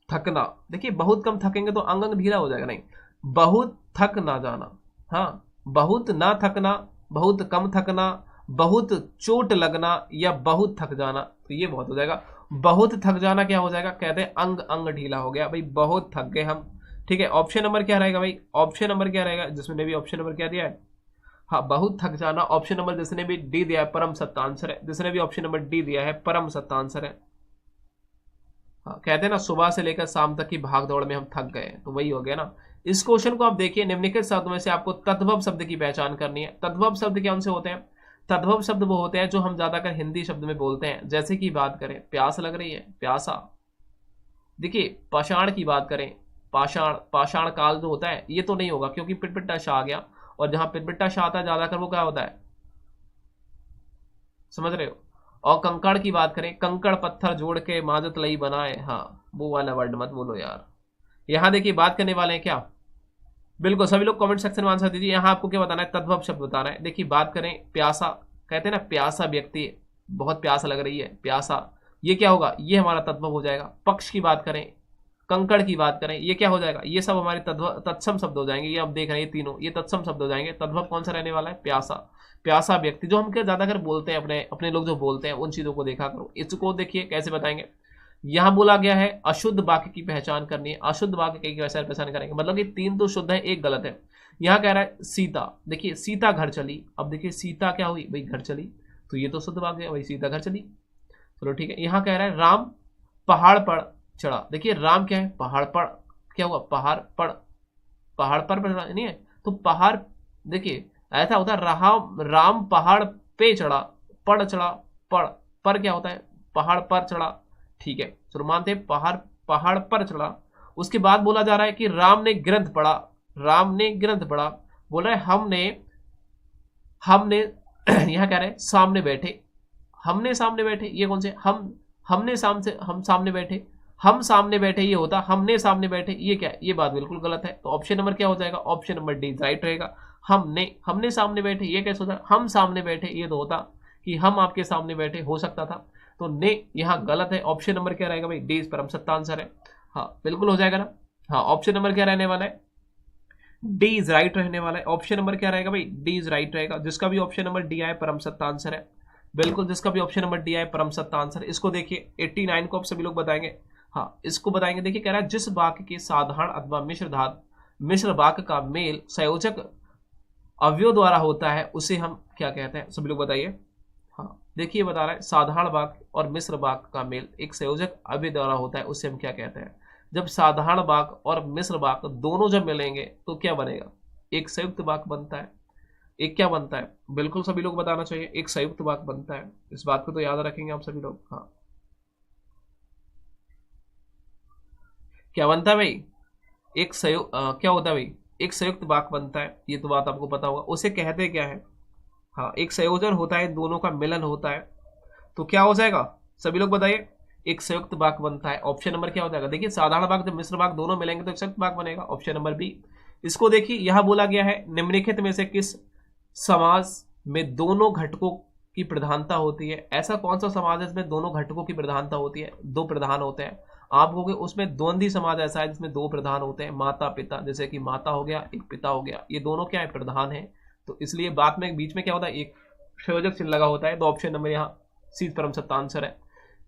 Speaker 1: थकना। देखिए, बहुत कम थकेंगे तो अंग अंग ढीला हो जाएगा, नहीं, बहुत थक ना जाना। हाँ, बहुत ना थकना, बहुत कम थकना, बहुत चोट लगना या बहुत थक जाना, तो ये बहुत हो जाएगा। बहुत थक जाना क्या हो जाएगा? कहते हैं अंग अंग ढीला हो गया भाई, बहुत थक गए हम। ठीक है, ऑप्शन नंबर क्या रहेगा भाई? ऑप्शन नंबर क्या रहेगा जिसमें भी ऑप्शन नंबर क्या दिया है? हाँ, बहुत थक जाना। ऑप्शन नंबर जिसने भी डी दिया है, परम सत्ता आंसर है। जिसने भी ऑप्शन नंबर डी दिया है, परम सत्ता आंसर है। हाँ, कहते हैं ना, सुबह से लेकर शाम तक की भाग दौड़ में हम थक गए, तो वही हो गया ना। इस क्वेश्चन को आप देखिए, निम्नलिखित शब्दों में से आपको तद्भव शब्द की पहचान करनी है। तद्भव शब्द कौन से होते हैं? तद्भव शब्द वो होते हैं जो हम ज्यादातर हिंदी शब्द में बोलते हैं। जैसे कि बात करें, प्यास लग रही है, प्यासा। देखिए, पाषाण की बात करें, पाषाण, पाषाण काल जो होता है, ये तो नहीं होगा क्योंकि पिटपिटा शाह आ गया। और जहां पिटपिटा शाह आता है ज्यादातर वो क्या होता है, समझ रहे हो? और कंकड़ की बात करें, कंकड़ पत्थर जोड़ के माजत लई बनाए, हाँ वो वाला वर्ड मत बोलो यार। यहां देखिए, बात करने वाले हैं क्या? बिल्कुल, सभी लोग कमेंट सेक्शन में आंसर दीजिए। यहाँ आपको क्या बताना है? तद्भव शब्द बताना है। देखिए, बात करें प्यासा, कहते हैं ना प्यासा व्यक्ति, बहुत प्यास लग रही है, प्यासा, ये क्या होगा? ये हमारा तद्भव हो जाएगा। पक्ष की बात करें, कंकड़ की बात करें, ये क्या हो जाएगा? ये सब हमारे तत्सम शब्द हो जाएंगे। ये आप देख रहे हैं, ये तीनों ये तत्सम शब्द हो जाएंगे। तद्भव कौन सा रहने वाला है? प्यासा। प्यासा व्यक्ति, जो हम क्या ज्यादातर बोलते हैं, अपने अपने लोग जो बोलते हैं, उन चीजों को देखा करो। इसको देखिए कैसे बताएंगे। यहां बोला गया है अशुद्ध वाक्य की पहचान करनी है। अशुद्ध वाक्य की कैसे पहचान करेंगे? मतलब कि 3 तो शुद्ध है, 1 गलत है। यहां कह रहा है सीता, देखिए सीता घर चली। अब देखिए, सीता क्या हुई भाई? घर चली, तो ये तो शुद्ध वाक्य है भाई, सीता घर चली। चलो ठीक है। यहां कह रहा है राम पहाड़ पर चढ़ा। देखिए राम क्या है, पहाड़ पर, क्या हुआ, पहाड़ पर, पहाड़ पर चढ़ा नहीं है तो पहाड़, देखिए ऐसा होता है राम पहाड़ पे चढ़ा, पड़ चढ़ा, पर क्या होता है, पहाड़ पर चढ़ा। ठीक है, चलो मानते हैं पहाड़ पर चढ़ा। उसके बाद बोला जा रहा है कि राम ने ग्रंथ पढ़ा, राम ने ग्रंथ पढ़ा। बोल रहा है हमने यहां कह रहे हैं सामने बैठे, हमने सामने बैठे, ये कौन से हमने हम सामने बैठे, हम सामने बैठे ये होता, हमने सामने बैठे ये क्या है, ये बात बिल्कुल गलत है। तो ऑप्शन नंबर क्या हो जाएगा, ऑप्शन नंबर डी राइट रहेगा। हमने सामने बैठे ये कैसे होता, हम सामने बैठे ये तो होता कि हम आपके सामने बैठे, हो सकता था। तो ने यहाँ गलत है। ऑप्शन नंबर क्या रहेगा भाई, डी इस परम सत्ता आंसर है। हाँ बिल्कुल हो जाएगा ना। हाँ ऑप्शन नंबर क्या रहने वाला है, डी इज राइट रहने वाला है। ऑप्शन नंबर क्या रहेगा भाई, डी इज राइट रहेगा। जिसका भी ऑप्शन नंबर डी आए परम सत्ता आंसर है। बिल्कुल जिसका भी ऑप्शन नंबर डी आए परम सत्ता आंसर। इसको देखिए 89 को आप सभी लोग बताएंगे। हाँ इसको बताएंगे। देखिए कह रहा है जिस वाक्य के साधारण अथवा मिश्र वाक्य का मेल संयोजक अवयव द्वारा होता है उसे हम क्या कहते हैं, सभी लोग बताइए। हाँ देखिए बता रहा है साधारण वाक्य और मिश्र वाक्य का मेल एक संयोजक अवयव द्वारा होता है उसे हम क्या कहते हैं। जब साधारण वाक्य और मिश्र वाक्य दोनों जब मिलेंगे तो क्या बनेगा, एक संयुक्त वाक्य बनता है। एक क्या बनता है, बिल्कुल सभी लोग बताना चाहिए, एक संयुक्त वाक्य बनता है। इस बात को तो याद रखेंगे आप सभी लोग। हाँ क्या बनता है भाई, एक क्या होता है भाई, एक संयुक्त वाक्य बनता है। ये तो बात आपको पता होगा। उसे कहते क्या है, हाँ एक संयोजन होता है, दोनों का मिलन होता है तो क्या हो जाएगा, सभी लोग बताइए, एक संयुक्त वाक्य बनता है। ऑप्शन नंबर क्या हो जाएगा, देखिए साधारण वाक्य जब मिश्र वाक्य दोनों मिलेंगे तो एक संयुक्त वाक्य बनेगा। Option number B. इसको देखिए यहां बोला गया है निम्नलिखित में से किस समाज में दोनों घटकों की प्रधानता होती है। ऐसा कौन सा समाज है जिसमें दोनों घटकों की प्रधानता होती है, दो प्रधान होते हैं। आप कहोगे उसमें द्वंद्वी समाज ऐसा है जिसमें दो प्रधान होते हैं, माता पिता, जैसे कि माता हो गया एक पिता हो गया, ये दोनों क्या है, प्रधान है। तो इसलिए बात में बीच में क्या होता है, एक संयोजक चिन्ह लगा होता है। तो ऑप्शन नंबर यहाँ सी परम सत्ता आंसर है।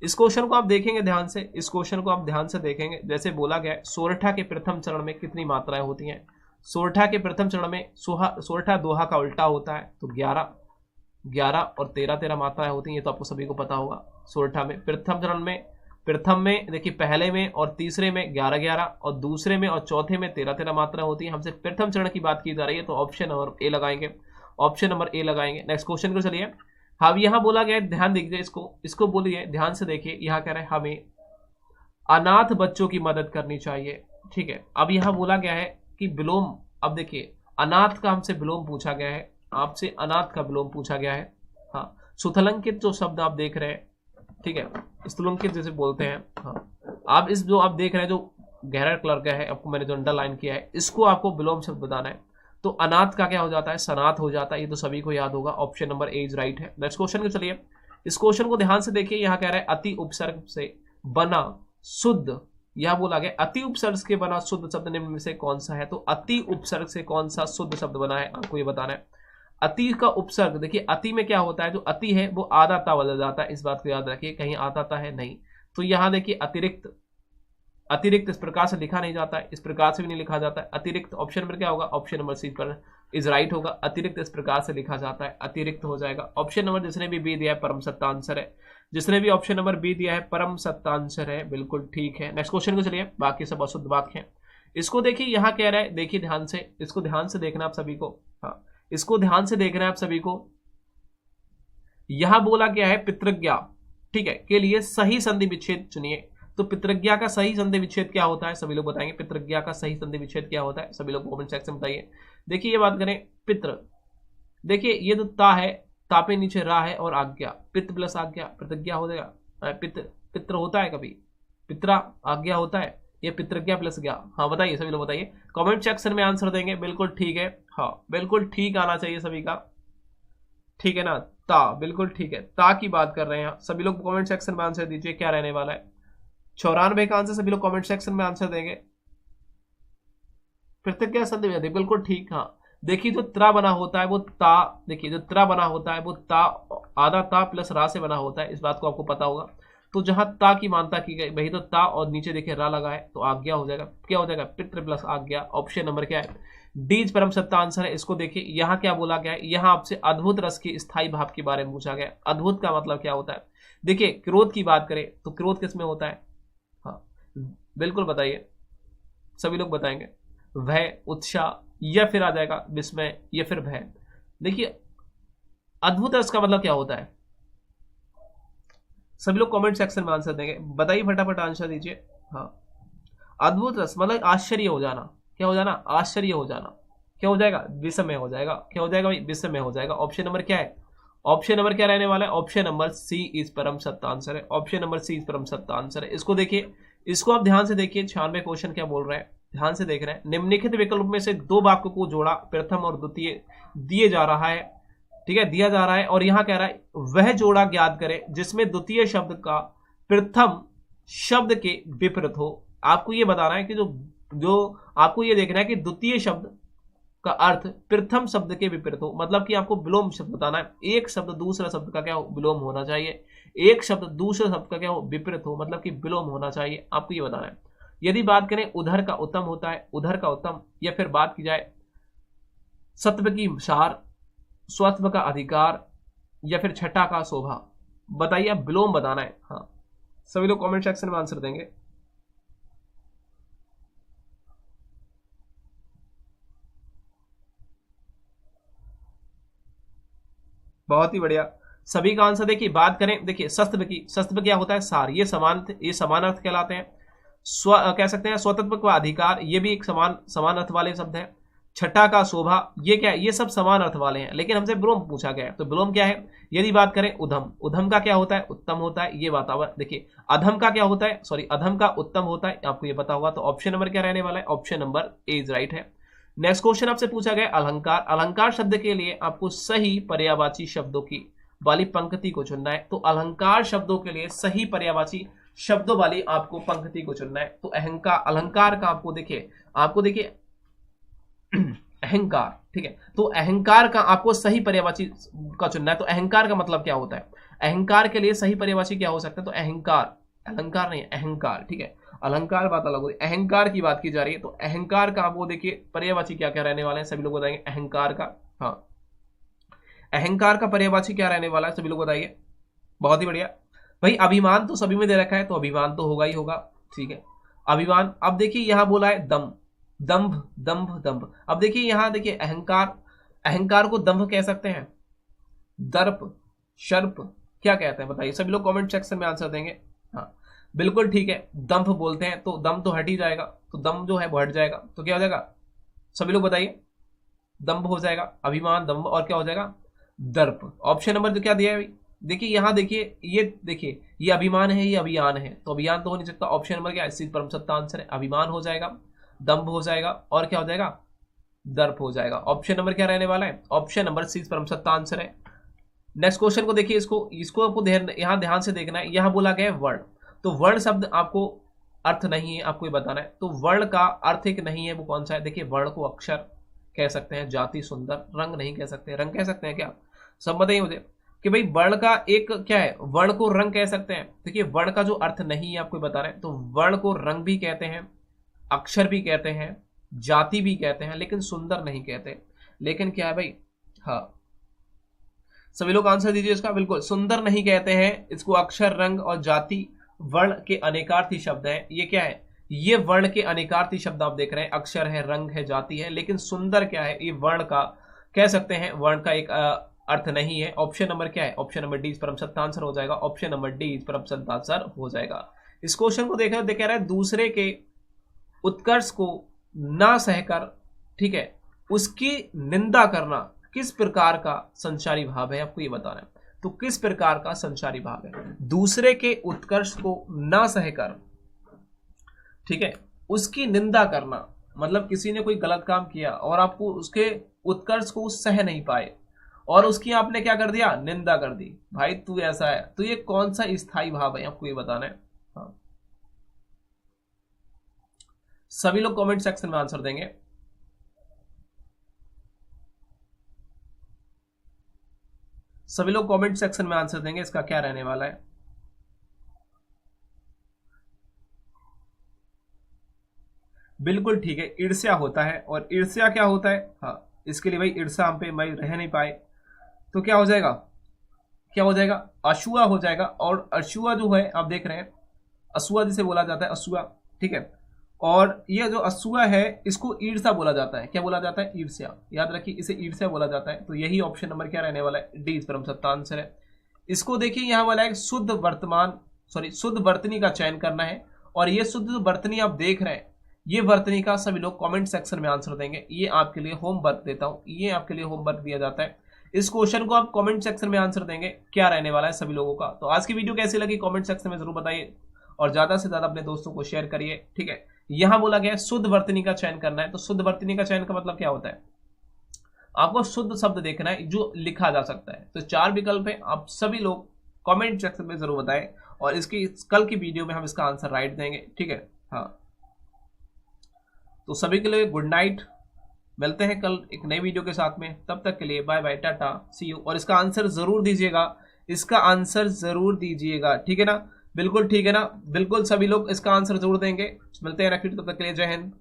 Speaker 1: इस क्वेश्चन को आप देखेंगे ध्यान से, इस क्वेश्चन को आप ध्यान से देखेंगे। जैसे बोला गया है सोरठा के प्रथम चरण में कितनी मात्राएं होती हैं। सोरठा के प्रथम चरण में सोरठा दोहा का उल्टा होता है तो 11 और 13 मात्राएं होती हैं। ये तो आपको सभी को पता होगा। सोरठा में प्रथम चरण में, प्रथम में देखिए पहले में और तीसरे में 11 और दूसरे में और चौथे में 13 मात्राएं होती हैं। हमसे प्रथम चरण की बात की जा रही है तो ऑप्शन नंबर ए लगाएंगे, ऑप्शन नंबर ए लगाएंगे। नेक्स्ट क्वेश्चन को चलिए। हाँ यहाँ बोला गया है, ध्यान दीजिए, इसको बोलिए ध्यान से देखिए। यहाँ कह रहे हैं हमें अनाथ बच्चों की मदद करनी चाहिए। ठीक है, अब यहाँ बोला गया है कि विलोम, अब देखिए अनाथ का हमसे विलोम पूछा गया है, आपसे अनाथ का विलोम पूछा गया है। हाँ सुथलंकित जो शब्द आप देख रहे हैं, ठीक है, स्थूलंकित जैसे बोलते हैं। हाँ आप इस जो आप देख रहे हैं जो गहरा कलर का है, आपको मैंने जो अंडरलाइन किया है, इसको आपको विलोम शब्द बताना है। तो अनाथ का क्या हो जाता है, सनाथ हो जाता है। ये तो सभी को याद होगा। Option number A is right है। नेक्स्ट क्वेश्चन को चलिए। इस क्वेश्चन को ध्यान से देखिए। यहाँ कह रहा है अति उपसर्ग से बना शुद्ध, यह बोला गया अति उपसर्ग के बना शुद्ध शब्द निम्न में से कौन सा है। तो अति उपसर्ग से कौन सा शुद्ध शब्द बना है, आपको ये बताना है। अति का उपसर्ग, देखिए अति में क्या होता है, जो अति है वो आधा ता बदल जाता है। इस बात को याद रखिए, कहीं आता ता है नहीं। तो यहाँ देखिए अतिरिक्त, अतिरिक्त इस प्रकार से लिखा नहीं जाता है, इस प्रकार से भी नहीं लिखा जाता है। अतिरिक्त ऑप्शन नंबर क्या होगा, ऑप्शन नंबर सी पर इज राइट होगा। अतिरिक्त इस प्रकार से लिखा जाता है, अतिरिक्त हो जाएगा। ऑप्शन नंबर जिसने भी बी दिया है परम सत्ता आंसर है। जिसने भी ऑप्शन नंबर बी दिया है परम सत्ता आंसर है, बिल्कुल ठीक है। नेक्स्ट क्वेश्चन को चलिए, बाकी सब अशुद्ध वाक्य हैं। इसको देखिए यहाँ कह रहा है, देखिए ध्यान से, इसको ध्यान से देखना आप सभी को। हाँ इसको ध्यान से देखना है आप सभी को। यहां बोला गया है पितृज्ञा, ठीक है, के लिए सही संधि विच्छेद चुनिए। तो पितृज्ञा का सही संधि विच्छेद क्या होता है, सभी लोग बताएंगे। पितृज्ञा का सही संधि विच्छेद क्या होता है, सभी लोग कमेंट सेक्शन में बताइए। देखिए ये बात करें पितृ, देखिए ये तो ता है, ता पे नीचे रा है और आज्ञा, पितृ प्लस आज्ञा प्रतिज्ञा हो जाएगा। पितृ होता है कभी, पित्रा आज्ञा होता है, ये पितृज्ञा प्लस ज्ञा। हाँ बताइए सभी लोग बताइए, कमेंट सेक्शन में आंसर देंगे। बिल्कुल ठीक है, हाँ बिल्कुल ठीक आना चाहिए सभी का, ठीक है ना। ता बिल्कुल ठीक है, ता की बात कर रहे हैं सभी लोग। कमेंट सेक्शन में आंसर दीजिए क्या रहने वाला है। 94 का आंसर सभी लोग कमेंट सेक्शन में आंसर देंगे। प्रतिज्ञा संधि बिल्कुल ठीक। हाँ देखिए जो त्रा बना होता है वो ता, देखिए जो त्रा बना होता है वो ता आधा ता प्लस रा से बना होता है, इस बात को आपको पता होगा। तो जहां ता की मानता की गई वही तो ता और नीचे देखिए रा लगा है तो आज्ञा हो जाएगा। क्या हो जाएगा, पितृ प्लस आज्ञा। ऑप्शन नंबर क्या है, डी परम सत्ता आंसर है। इसको देखिए यहाँ क्या बोला गया है, यहाँ आपसे अद्भुत रस के स्थायी भाव के बारे में पूछा गया है। अद्भुत का मतलब क्या होता है, देखिए क्रोध की बात करें तो क्रोध किसमें होता है, बिल्कुल बताइए, सभी लोग बताएंगे। भय, उत्साह, या फिर आ जाएगा विस्मय, या फिर भय। देखिए अद्भुत रस का मतलब क्या होता है, सभी लोग कमेंट सेक्शन में आंसर देंगे, बताइए फटाफट आंसर दीजिए। हाँ, अद्भुत रस मतलब आश्चर्य हो जाना, क्या हो जाना, आश्चर्य हो जाना। क्या हो जाएगा, विस्मय हो जाएगा। क्या हो जाएगा भाई, विस्मय हो जाएगा। ऑप्शन नंबर क्या है, ऑप्शन नंबर क्या रहने वाला है, ऑप्शन नंबर सी इस परम सत्य आंसर है। ऑप्शन नंबर सी इस परम सत्य आंसर है। इसको देखिए, इसको आप ध्यान से देखिए, 96 क्वेश्चन क्या बोल रहे हैं, ध्यान से देख रहे हैं। निम्नलिखित विकल्प में से दो वाक्य को जोड़ा, प्रथम और द्वितीय दिए जा रहा है, ठीक है, दिया जा रहा है, और यहां कह रहा है वह जोड़ा ज्ञात करे जिसमें द्वितीय शब्द का प्रथम शब्द के विपरीत हो। आपको ये बताना है कि जो जो आपको ये देखना है कि द्वितीय शब्द का अर्थ प्रथम शब्द के विपरीत हो, मतलब कि आपको विलोम शब्द बताना है। एक शब्द दूसरा शब्द का क्या हो, विलोम होना चाहिए। एक शब्द दूसरे शब्द का क्या हो, विपरीत हो, मतलब कि विलोम होना चाहिए, आपको ये बताना है। यदि बात करें उधर का उत्तम होता है, उधर का उत्तम, या फिर बात की जाए सत्व की सार, स्वत्व का अधिकार, या फिर छठा का शोभा, बताइए, अब विलोम बताना है। हाँ, सभी लोग कमेंट सेक्शन में आंसर देंगे। बहुत ही बढ़िया, सभी का आंसर देखिए। बात करें, देखिए शस्त्र की, शस्त्र क्या होता है, सार, ये समान अर्थ कहलाते हैं। स्व कह सकते हैं स्वतंत्र का अधिकार, ये भी एक समान समान अर्थ वाले शब्द हैं। छठा का शोभा, ये क्या है, ये सब समान अर्थ वाले हैं, लेकिन हमसे विलोम पूछा गया है, तो विलोम क्या है। यदि बात करें उधम, उधम का क्या होता है, उत्तम होता है, ये वातावरण। देखिए अधम का क्या होता है, सॉरी, अधम का उत्तम होता है, आपको ये पता होगा। तो ऑप्शन नंबर क्या रहने वाला है, option number A is right है। नेक्स्ट क्वेश्चन आपसे पूछा गया अलंकार। अलंकार शब्द के लिए आपको सही पर्यायवाची शब्दों की वाली पंक्ति को चुनना है। तो अलंकार शब्दों के लिए सही पर्यायवाची शब्दों वाली आपको पंक्ति को चुनना है। तो अहंकार, अलंकार का आपको देखिए अहंकार, ठीक है, तो अहंकार का आपको सही पर्यायवाची का चुनना है। तो अहंकार का मतलब क्या होता है, अहंकार के लिए सही पर्यायवाची क्या हो सकता है, तो अहंकार, अलंकार नहीं, अहंकार, ठीक है, अलंकार बात अलग होगी, अहंकार की बात की जा रही है। तो अहंकार का आपको देखिए पर्यायवाची क्या क्या रहने वाले हैं, सभी लोग बताएंगे अहंकार का। हाँ, अहंकार का पर्यायवाची क्या रहने वाला है, सभी लोग बताइए। बहुत ही बढ़िया भाई। अभिमान तो सभी में दे रखा है, तो अभिमान तो होगा ही होगा, ठीक है, अभिमान। अब देखिए यहां बोला है दम, दंभ, दंभ, दंभ। अब देखिए यहां देखिए अहंकार, अहंकार को दंभ कह सकते हैं, दर्प, शर्प, क्या कहते हैं, बताइए, सभी लोग कमेंट सेक्शन में आंसर देंगे। हाँ, बिल्कुल ठीक है, दंभ बोलते हैं, तो दम तो हट ही जाएगा, तो दम जो है वो हट जाएगा, तो क्या हो जाएगा, सभी लोग बताइए, दंभ हो जाएगा, अभिमान, दंभ, और क्या हो जाएगा, दर्प। ऑप्शन नंबर जो क्या दिया है, देखिए यहां देखिए, ये देखिए ये अभिमान है, ये अभियान है, तो अभियान तो हो नहीं सकता। ऑप्शन नंबर क्या है, इसी परम सत्य आंसर है, अभिमान हो जाएगा, दंभ हो जाएगा, और क्या हो जाएगा, दर्प हो जाएगा। ऑप्शन नंबर क्या रहने वाला है, ऑप्शन नंबर सी परम सत्य आंसर है। नेक्स्ट क्वेश्चन को देखिए, इसको इसको आपको यहां ध्यान से देखना है। यहां बोला गया है वर्ण, तो वर्ण शब्द आपको अर्थ नहीं है, आपको ये बताना है। तो वर्ण का अर्थ एक नहीं है, वो कौन सा है, देखिए वर्ण को अक्षर कह सकते हैं, जाति सुंदर, रंग नहीं कह सकते, रंग कह सकते हैं क्या, सब बताइए मुझे कि भाई वर्ण का एक क्या है, वर्ण को रंग कह सकते हैं। देखिए वर्ण का जो अर्थ नहीं है आपको बता रहे हैं, तो वर्ण को रंग भी कहते हैं, अक्षर भी कहते हैं, जाति भी कहते हैं, लेकिन सुंदर नहीं कहते। लेकिन क्या है भाई, हाँ, सभी लोग आंसर दीजिए इसका। बिल्कुल सुंदर नहीं कहते हैं इसको, अक्षर, रंग और जाति वर्ण के अनेकार्थी शब्द हैं। ये क्या है, ये वर्ण के अनेकार्थी शब्द आप देख रहे हैं, अक्षर है, रंग है, जाति है, लेकिन सुंदर क्या है, ये वर्ण का कह सकते हैं, वर्ण का एक अर्थ नहीं है। ऑप्शन नंबर क्या है, ऑप्शन नंबर डी इस परम सत्य आंसर हो जाएगा, ऑप्शन नंबर डी इस परम सत्य आंसर हो जाएगा। इस क्वेश्चन को देखा कह रहा है दूसरे के उत्कर्ष को ना सहकर, ठीक है, उसकी निंदा करना किस प्रकार का संचारी भाव है, आपको ये बताना है। तो किस प्रकार का संचारी भाव है, दूसरे के उत्कर्ष को ना सहकर, ठीक है, उसकी निंदा करना, मतलब किसी ने कोई गलत काम किया और आपको उसके उत्कर्ष को सह नहीं पाए और उसकी आपने क्या कर दिया, निंदा कर दी, भाई तू ऐसा है, तो ये कौन सा स्थायी भाव है, आपको ये बताना है। हाँ, सभी लोग कमेंट सेक्शन में आंसर देंगे। सभी लोग कमेंट सेक्शन में आंसर देंगे, इसका क्या रहने वाला है। बिल्कुल ठीक है, ईर्ष्या होता है। और ईर्ष्या क्या होता है, हाँ, इसके लिए भाई ईर्ष्या हम पे मैं रह नहीं पाए, तो क्या हो जाएगा, क्या हो जाएगा, असूया हो जाएगा। और असूया जो है आप देख रहे हैं, असूया जिसे बोला जाता है, असूया, ठीक है। और ये जो असूया है इसको ईर्ष्या बोला जाता है। क्या बोला जाता है? ईर्ष्या। याद रखिए, इसे ईर्ष्या बोला जाता है। तो यही ऑप्शन नंबर क्या रहने वाला है? डी इस परम सत्ता आंसर है। इसको देखिए यहाँ वाला है शुद्ध वर्तमान, सॉरी शुद्ध वर्तनी का चयन करना है। और ये शुद्ध वर्तनी आप देख रहे हैं, ये वर्तनी का सभी लोग कमेंट सेक्शन में आंसर देंगे। ये आपके लिए होमवर्क देता हूं, ये आपके लिए होमवर्क दिया जाता है। इस क्वेश्चन को आप कमेंट सेक्शन में आंसर देंगे, क्या रहने वाला है सभी लोगों का। तो आज की वीडियो कैसी लगी कमेंट सेक्शन में जरूर बताइए और ज्यादा से ज्यादा अपने दोस्तों को शेयर करिए। ठीक है, यहां बोला गया शुद्ध वर्तनी का चयन करना है। तो शुद्ध वर्तनी का चयन का मतलब क्या होता है? आपको शुद्ध शब्द देखना है जो लिखा जा सकता है। तो 4 विकल्प है, आप सभी लोग कमेंट सेक्शन में जरूर बताएं और इसकी कल की वीडियो में हम इसका आंसर राइट देंगे। ठीक है, हाँ। तो सभी के लिए गुड नाइट, मिलते हैं कल एक नई वीडियो के साथ में। तब तक के लिए bye bye, tata, see you. और इसका आंसर जरूर दीजिएगा, इसका आंसर जरूर दीजिएगा, ठीक है ना? बिल्कुल ठीक है ना? बिल्कुल सभी लोग इसका आंसर जरूर देंगे। मिलते हैं नेक्स्ट वीडियो, तब तक के लिए जय हिंद।